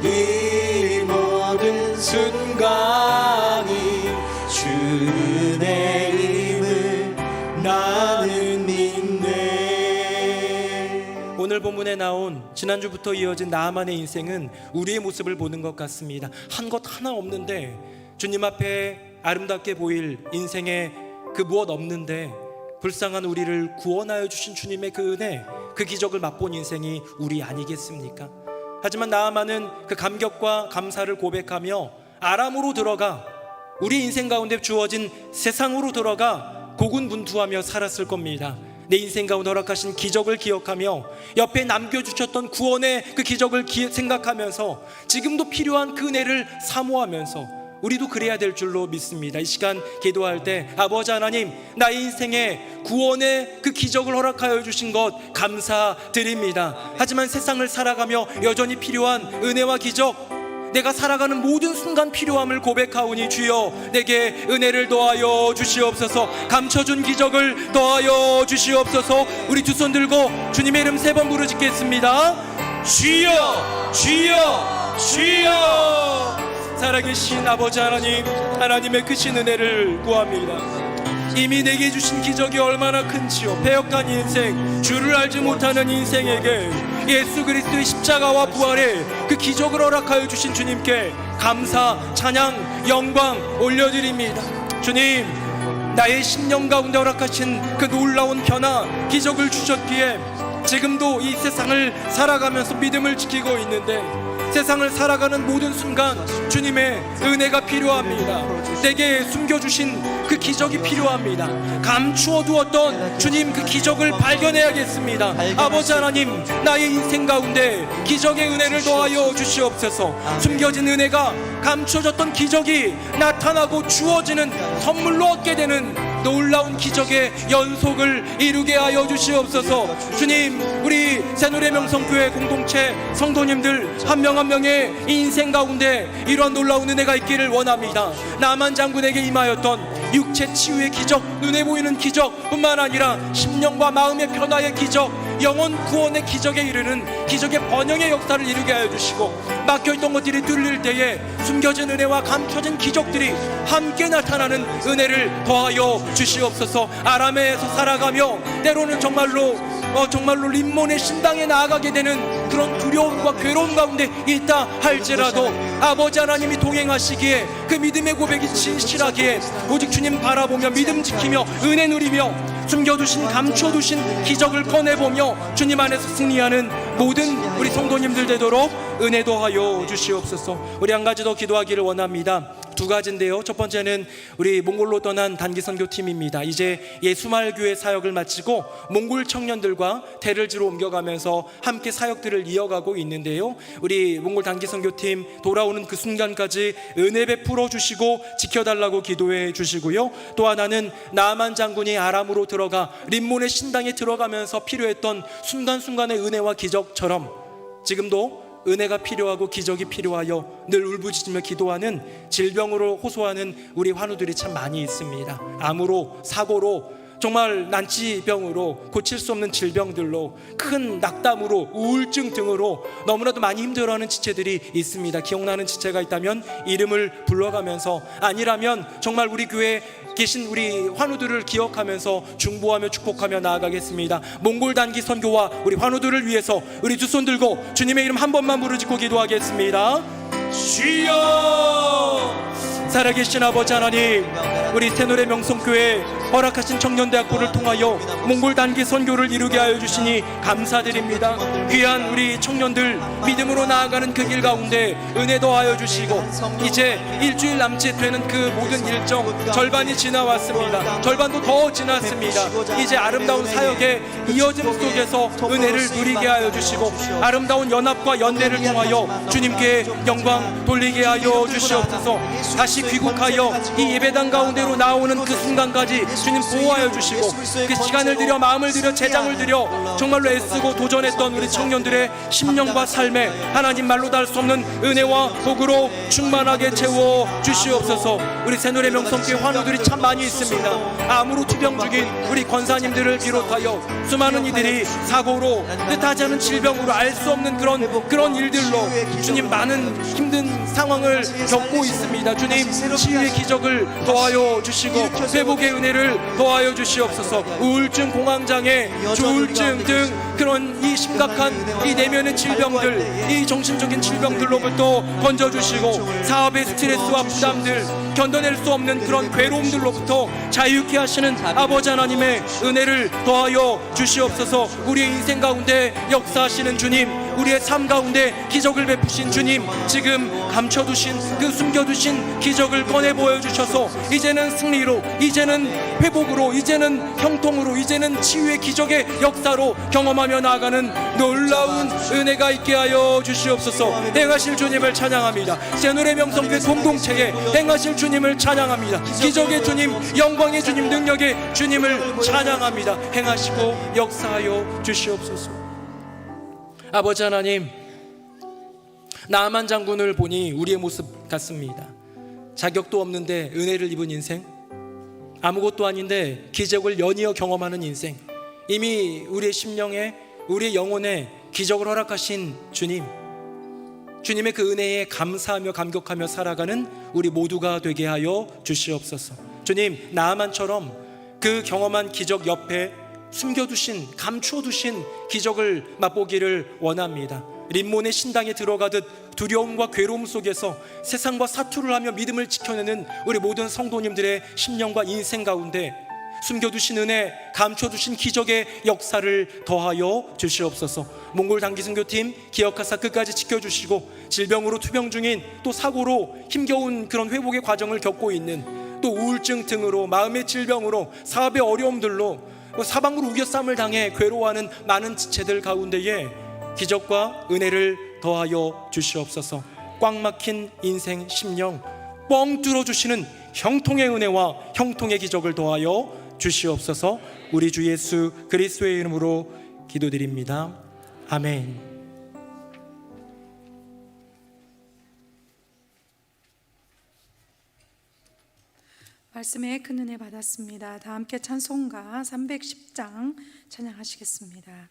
이 모든 순간이 주 은혜임을 나는 믿네. 오늘 본문에 나온 지난주부터 이어진 나아만의 인생은 우리의 모습을 보는 것 같습니다. 한 것 하나 없는데 주님 앞에 아름답게 보일 인생에 그 무엇 없는데 불쌍한 우리를 구원하여 주신 주님의 그 은혜, 그 기적을 맛본 인생이 우리 아니겠습니까? 하지만 나아만은 그 감격과 감사를 고백하며 아람으로 들어가 우리 인생 가운데 주어진 세상으로 들어가 고군분투하며 살았을 겁니다. 내 인생 가운데 허락하신 기적을 기억하며 옆에 남겨주셨던 구원의 그 기적을 생각하면서 지금도 필요한 그 은혜를 사모하면서 우리도 그래야 될 줄로 믿습니다. 이 시간 기도할 때 아버지 하나님, 나의 인생에 구원의 그 기적을 허락하여 주신 것 감사드립니다. 하지만 세상을 살아가며 여전히 필요한 은혜와 기적, 내가 살아가는 모든 순간 필요함을 고백하오니 주여 내게 은혜를 더하여 주시옵소서. 감춰준 기적을 더하여 주시옵소서. 우리 두 손 들고 주님의 이름 3번 부르짖겠습니다. 주여 주여 주여. 살아계신 아버지 하나님, 하나님의 크신 은혜를 구합니다. 이미 내게 주신 기적이 얼마나 큰지요. 배역한 인생, 주를 알지 못하는 인생에게 예수 그리스도의 십자가와 부활의 그 기적을 허락하여 주신 주님께 감사, 찬양, 영광 올려드립니다. 주님, 나의 심령 가운데 허락하신 그 놀라운 변화, 기적을 주셨기에 지금도 이 세상을 살아가면서 믿음을 지키고 있는데, 세상을 살아가는 모든 순간 주님의 은혜가 필요합니다. 내게 숨겨주신 그 기적이 필요합니다. 감추어 두었던 주님 그 기적을 발견해야겠습니다. 아버지 하나님, 나의 인생 가운데 기적의 은혜를 더하여 주시옵소서. 숨겨진 은혜가, 감춰졌던 기적이 나타나고 주어지는 선물로 얻게 되는 놀라운 기적의 연속을 이루게 하여 주시옵소서. 주님, 우리 새누리명성교회 공동체 성도님들 한 명 한 명의 인생 가운데 이러한 놀라운 은혜가 있기를 원합니다. 나만 장군에게 임하였던 육체 치유의 기적, 눈에 보이는 기적 뿐만 아니라 심령과 마음의 변화의 기적, 영혼 구원의 기적에 이르는 기적의 번영의 역사를 이루게 하여 주시고, 막혀있던 것들이 뚫릴 때에 숨겨진 은혜와 감춰진 기적들이 함께 나타나는 은혜를 더하여 주시옵소서. 아람에서 살아가며 때로는 정말로 림몬의 신당에 나아가게 되는 그런 두려움과 괴로움 가운데 있다 할지라도 아버지 하나님이 동행하시기에 그 믿음의 고백이 진실하기에 오직 주님 바라보며 믿음 지키며 은혜 누리며 숨겨두신 감춰두신 기적을 꺼내보며 주님 안에서 승리하는 모든 우리 성도님들 되도록 은혜 더하여 주시옵소서. 우리 한 가지 더 기도하기를 원합니다. 두 가지인데요. 첫 번째는 우리 몽골로 떠난 단기 선교팀입니다. 이제 예수마을 교회 사역을 마치고 몽골 청년들과 대를 지로 옮겨가면서 함께 사역들을 이어가고 있는데요. 우리 몽골 단기 선교팀 돌아오는 그 순간까지 은혜 베풀어 주시고 지켜달라고 기도해 주시고요. 또 하나는 나아만 장군이 아람으로 들어가 림몬의 신당에 들어가면서 필요했던 순간순간의 은혜와 기적처럼 지금도 은혜가 필요하고 기적이 필요하여 늘 울부짖으며 기도하는 질병으로 호소하는 우리 환우들이 참 많이 있습니다. 암으로, 사고로, 정말 난치병으로, 고칠 수 없는 질병들로, 큰 낙담으로, 우울증 등으로 너무나도 많이 힘들어하는 지체들이 있습니다. 기억나는 지체가 있다면 이름을 불러가면서, 아니라면 정말 우리 교회에 계신 우리 환우들을 기억하면서 중보하며 축복하며 나아가겠습니다. 몽골 단기 선교와 우리 환우들을 위해서 우리 두 손 들고 주님의 이름 한 번만 부르짖고 기도하겠습니다. 주여! 살아계신 아버지 하나님, 우리 새노래 명성교회 허락하신 청년대학부를 통하여 몽골 단기 선교를 이루게 하여 주시니 감사드립니다. 귀한 우리 청년들 믿음으로 나아가는 그 길 가운데 은혜 더하여 주시고, 이제 일주일 남짓 되는 그 모든 일정 절반이 지나왔습니다. 절반도 더 지났습니다. 이제 아름다운 사역의 이어짐 속에서 은혜를 누리게 하여 주시고, 아름다운 연합과 연대를 통하여 주님께 영광 돌리게 하여 주시옵소서. 다시 귀국하여 이 예배당 가운데로 나오는 그 순간까지 주님 보호하여 주시고, 그 시간을 들여 마음을 들여 재장을 들여 정말로 애쓰고 도전했던 우리 청년들의 심령과 삶에 하나님 말로 다 할 수 없는 은혜와 복으로 충만하게 채워 주시옵소서. 우리 새노래 명성교회 환우들이 참 많이 있습니다. 암으로 투병 중인 우리 권사님들을 비롯하여 수많은 이들이 사고로, 뜻하지 않은 질병으로, 알 수 없는 그런 일들로 주님 많은 힘든 상황을 겪고 있습니다. 주님 치유의 기적을 더하여 주시고 회복의 은혜를 더하여 주시옵소서. 우울증, 공황장애, 조울증 등 그런 이 심각한 이 내면의 질병들, 이 정신적인 질병들로부터 건져주시고, 사업의 스트레스와 부담들, 견뎌낼 수 없는 그런 괴로움들로부터 자유케 하시는 아버지 하나님의 은혜를 더하여 주시옵소서. 우리의 인생 가운데 역사하시는 주님, 우리의 삶 가운데 기적을 베푸신 주님, 지금 감춰두신 그 숨겨두신 기적을 꺼내 보여주셔서 이제는 승리로, 이제는 회복으로, 이제는 형통으로, 이제는 치유의 기적의 역사로 경험하며 나아가는 놀라운 은혜가 있게 하여 주시옵소서. 행하실 주님을 찬양합니다. 새노래 명성교회 공동체에 행하실 주님을 찬양합니다. 기적의 주님, 영광의 주님, 능력의 주님을 찬양합니다. 행하시고 역사하여 주시옵소서. 아버지 하나님, 나아만 장군을 보니 우리의 모습 같습니다. 자격도 없는데 은혜를 입은 인생, 아무것도 아닌데 기적을 연이어 경험하는 인생, 이미 우리의 심령에, 우리의 영혼에 기적을 허락하신 주님, 주님의 그 은혜에 감사하며 감격하며 살아가는 우리 모두가 되게 하여 주시옵소서. 주님, 나아만처럼 그 경험한 기적 옆에 숨겨두신, 감추어두신 기적을 맛보기를 원합니다. 림몬의 신당에 들어가듯 두려움과 괴로움 속에서 세상과 사투를 하며 믿음을 지켜내는 우리 모든 성도님들의 심령과 인생 가운데 숨겨두신 은혜, 감춰두신 기적의 역사를 더하여 주시옵소서. 몽골 단기 선교팀 기억하사 끝까지 지켜주시고, 질병으로 투병 중인, 또 사고로 힘겨운 그런 회복의 과정을 겪고 있는, 또 우울증 등으로, 마음의 질병으로, 사업의 어려움들로, 사방으로 우겨쌈을 당해 괴로워하는 많은 지체들 가운데에 기적과 은혜를 더하여 주시옵소서. 꽉 막힌 인생 심령 뻥 뚫어주시는 형통의 은혜와 형통의 기적을 더하여 주시옵소서. 우리 주 예수 그리스도의 이름으로 기도드립니다. 아멘. 말씀에 큰 은혜 받았습니다. 다 함께 찬송가 310장 찬양하시겠습니다.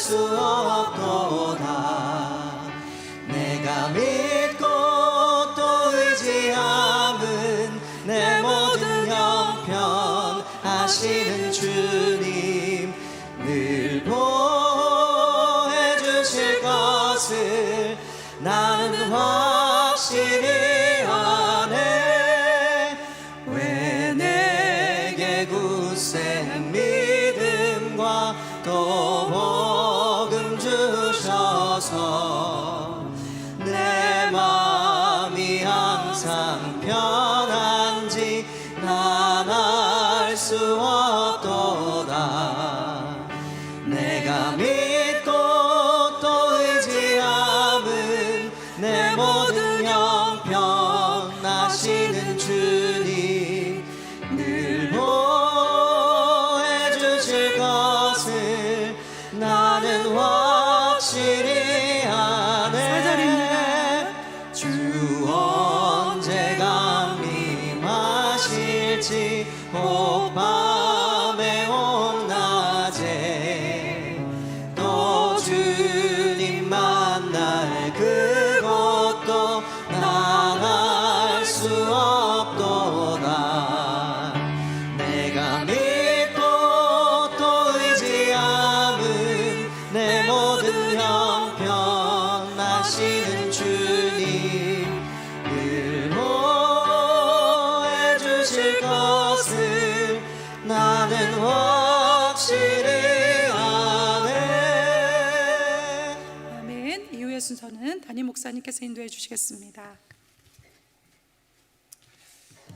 수 없도다. 내가 믿고 또 의지함은 내 모든 형편 하시는 주님 늘 보호해 주실 것을 나는 확실히 아네. 왜 내게 굳센 믿음과 또 복음 주셔서 내 마음이 항상 편한지 난 알 수 없도다. 내가 믿고 또 의지함은 내 모든 형편 하시는 주님 늘 보호해 주실 것을 나는 확실히 아네. 주 언제 강림하실지 혹 밤에 혹 낮에 또 주님 만날 그것도 난 알 수 없도다. 내가 믿고 또 의지함은 내 모든 형편 하시는 주님 늘 보호해 주실 것을 나는 확실히 아네. 아멘. 이후의 순서는 담임 목사님께서 인도해 주시겠습니다.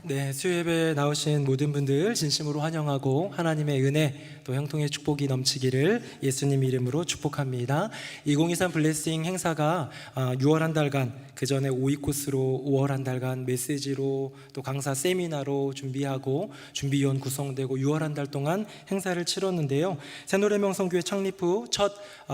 네, 수요예배 나오신 모든 분들 진심으로 환영하고 하나님의 은혜 또 형통의 축복이 넘치기를 예수님 이름으로 축복합니다. 2023 블레싱 행사가 6월 한 달간 그 전에 5위 코스로 5월 한 달간 메시지로 또 강사 세미나로 준비하고 준비위원 구성되고 6월 한 달 동안 행사를 치렀는데요. 새노래명성교회 창립 후 첫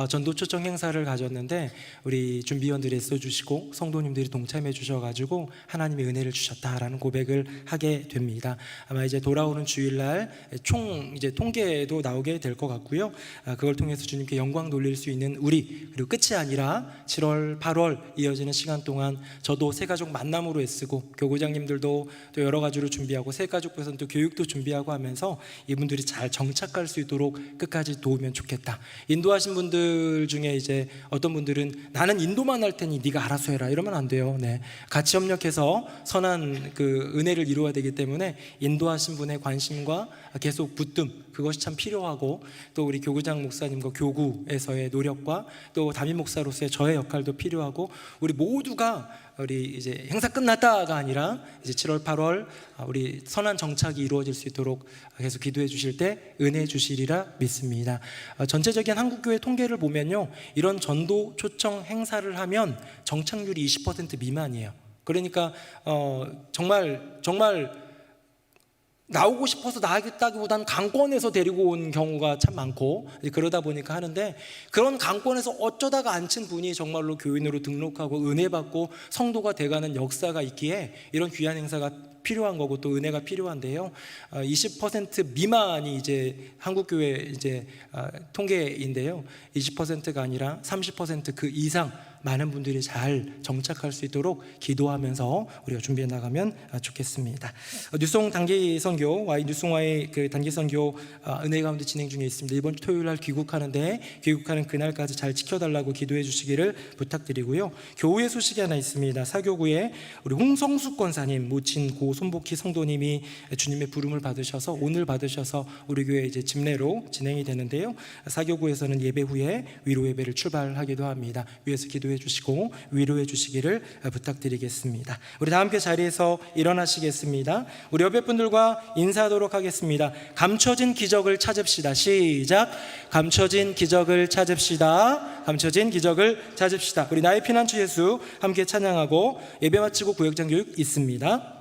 전도 초청 행사를 가졌는데 우리 준비위원들이 애써주시고 성도님들이 동참해 주셔가지고 하나님의 은혜를 주셨다라는 고백을 하게 됩니다. 아마 이제 돌아오는 주일날 총 이제 통계도 나오게 될 것 같고요. 그걸 통해서 주님께 영광 돌릴 수 있는 우리 그리고 끝이 아니라 7월, 8월 이어지는 시간 동안 저도 새가족 만남으로 애쓰고 교구장님들도 또 여러 가지로 준비하고 새가족부에서는 또 교육도 준비하고 하면서 이분들이 잘 정착할 수 있도록 끝까지 도우면 좋겠다. 인도하신 분들 중에 이제 어떤 분들은 나는 인도만 할 테니 네가 알아서 해라 이러면 안 돼요. 네, 같이 협력해서 선한 그 은혜를 이루어야 되기 때문에 인도하신 분의 관심과 계속 붙듦 그것이 참 필요하고 또 우리 교구장 목사님과 교구에서의 노력과 또 담임 목사로서의 저의 역할도 필요하고 우리 모두가 우리 이제 행사 끝났다가 아니라 이제 7월 8월 우리 선한 정착이 이루어질 수 있도록 계속 기도해 주실 때 은혜 주시리라 믿습니다. 전체적인 한국교회 통계를 보면요, 이런 전도 초청 행사를 하면 정착률이 20% 미만이에요. 그러니까 정말 나오고 싶어서 나가겠다기보다는 강권에서 데리고 온 경우가 참 많고 그러다 보니까 하는데, 그런 강권에서 어쩌다가 앉힌 분이 정말로 교인으로 등록하고 은혜 받고 성도가 돼가는 역사가 있기에 이런 귀한 행사가 필요한 거고 또 은혜가 필요한데요. 20% 미만이 이제 한국교회 이제 통계인데요. 20%가 아니라 30% 그 이상 많은 분들이 잘 정착할 수 있도록 기도하면서 우리가 준비해 나가면 좋겠습니다. 뉴송 단기 선교 Y 뉴송와의 그 단기 선교 은혜 가운데 진행 중에 있습니다. 이번 주 토요일 날 귀국하는데 귀국하는 그날까지 잘 지켜달라고 기도해 주시기를 부탁드리고요. 교우의 소식이 하나 있습니다. 사교구에 우리 홍성숙 권사님 모친 고 손복희 성도님이 주님의 부름을 받으셔서 오늘 받으셔서 우리 교회 이제 집례로 진행이 되는데요. 사교구에서는 예배 후에 위로 예배를 출발하기도 합니다. 위에서 기도해 주시고 위로해 주시기를 부탁드리겠습니다. 우리 다 함께 자리에서 일어나시겠습니다. 우리 옆에 분들과 인사하도록 하겠습니다. 감춰진 기적을 찾읍시다. 시작. 감춰진 기적을 찾읍시다. 감춰진 기적을 찾읍시다. 우리 나의 피난처 예수 함께 찬양하고 예배 마치고 구역장 교육 있습니다.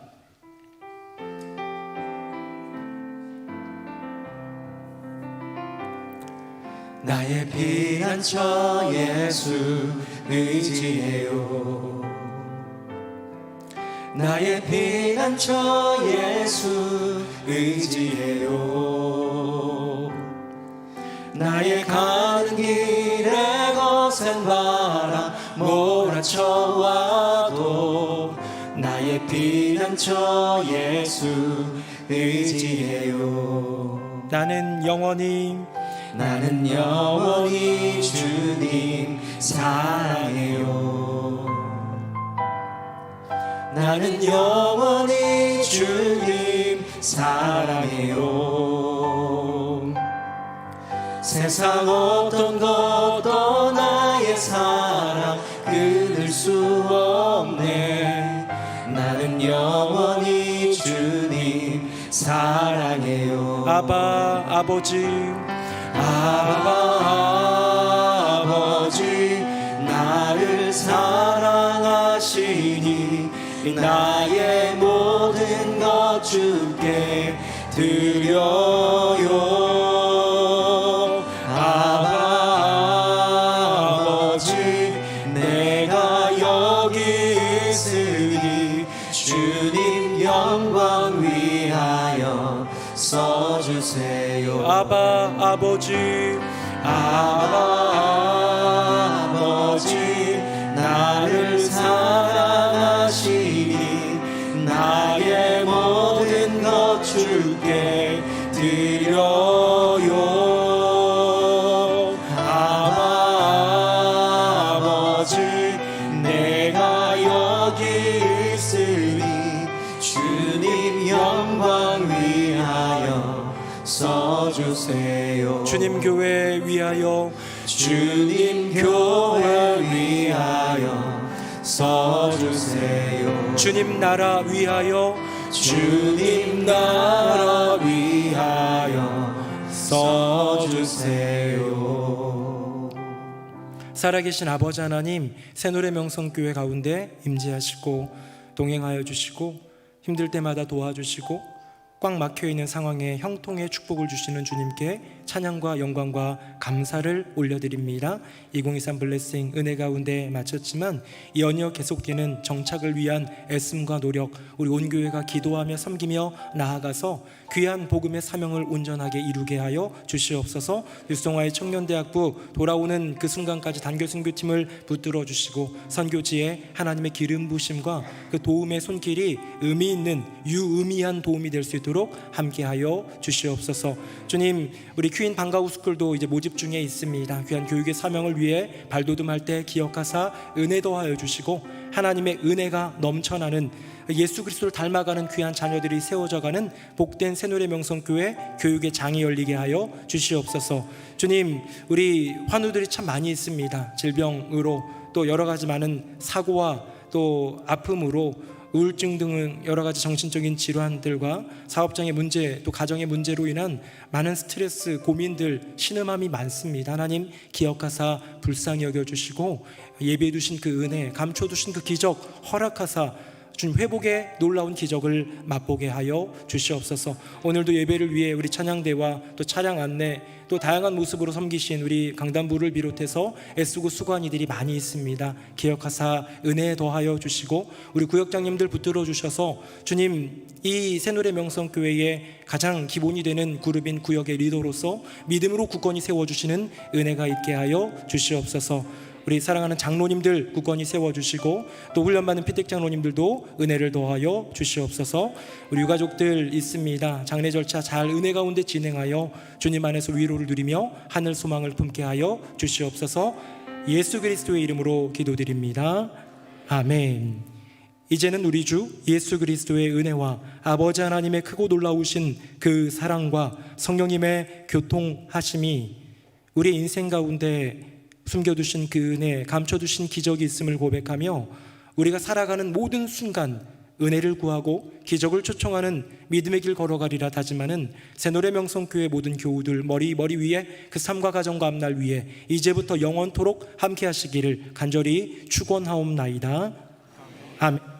나의 피난처 예수 의지해요. 나의 피난처 예수 의지해요. 나의 가는 길에 거센 바람 몰아쳐와도 나의 피난처 예수 의지해요. 나는 영원히 주님 사랑해요. 나는 영원히 주님 사랑해요. 세상 어떤 것도 나의 사랑 끊을 수 없네. 나는 영원히 주님 사랑해요. 아바 아버지 아버지 나를 사랑하시니 나의 모든 것 주께 드려요. 아버지 내가 여기 있으니 주님 영광 위하여 써주세요. 아버지 나를 사랑하시니 나의 모든 것 주께 드려요. 아버지 내가 여기 있으니 주님 영광 위하여 써주세요. 주님 교회 위하여 주님 교회 위하여 써주세요. 주님 나라 위하여 주님 나라 위하여 써주세요. 살아계신 아버지 하나님, 새노래 명성교회 가운데 임재하시고 동행하여 주시고 힘들 때마다 도와주시고 꽉 막혀있는 상황에 형통의 축복을 주시는 주님께 찬양과 영광과 감사를 올려드립니다. 2023 블레싱 은혜 가운데 마쳤지만 이 연이어 계속되는 정착을 위한 애씀과 노력, 우리 온 교회가 기도하며 섬기며 나아가서 귀한 복음의 사명을 온전하게 이루게 하여 주시옵소서. 유성화의 청년대학부 돌아오는 그 순간까지 단교 선교팀을 붙들어 주시고 선교지에 하나님의 기름 부심과 그 도움의 손길이 의미 있는 유의미한 도움이 될 수 있도록 함께하여 주시옵소서. 주님, 우리 퀸 방과후 스쿨도 이제 모집 중에 있습니다. 귀한 교육의 사명을 위해 발돋움할 때 기억하사 은혜 더하여 주시고 하나님의 은혜가 넘쳐나는 예수 그리스도를 닮아가는 귀한 자녀들이 세워져가는 복된 새노래 명성교회 교육의 장이 열리게 하여 주시옵소서. 주님, 우리 환우들이 참 많이 있습니다. 질병으로 또 여러 가지 많은 사고와 또 아픔으로 우울증 등은 여러 가지 정신적인 질환들과 사업장의 문제 또 가정의 문제로 인한 많은 스트레스, 고민들, 신음함이 많습니다. 하나님 기억하사 불쌍히 여겨주시고 예비해 두신 그 은혜, 감춰 두신 그 기적 허락하사 주님 회복의 놀라운 기적을 맛보게 하여 주시옵소서. 오늘도 예배를 위해 우리 찬양대와 또 차량 안내 또 다양한 모습으로 섬기신 우리 강단부를 비롯해서 애쓰고 수고한 이들이 많이 있습니다. 기억하사 은혜 더하여 주시고 우리 구역장님들 붙들어 주셔서 주님 이 새노래 명성교회의 가장 기본이 되는 그룹인 구역의 리더로서 믿음으로 굳건히 세워주시는 은혜가 있게 하여 주시옵소서. 우리 사랑하는 장로님들 굳건히 세워주시고 또 훈련받는 피택 장로님들도 은혜를 더하여 주시옵소서. 우리 유가족들 있습니다. 장례 절차 잘 은혜 가운데 진행하여 주님 안에서 위로를 누리며 하늘 소망을 품게 하여 주시옵소서. 예수 그리스도의 이름으로 기도드립니다. 아멘. 이제는 우리 주 예수 그리스도의 은혜와 아버지 하나님의 크고 놀라우신 그 사랑과 성령님의 교통하심이 우리 인생 가운데 숨겨두신 그 은혜, 감춰두신 기적이 있음을 고백하며 우리가 살아가는 모든 순간 은혜를 구하고 기적을 초청하는 믿음의 길 걸어가리라 다짐하는 새노래 명성교회 모든 교우들 머리 위에 그 삶과 가정과 앞날 위에 이제부터 영원토록 함께 하시기를 간절히 축원하옵나이다. 아멘.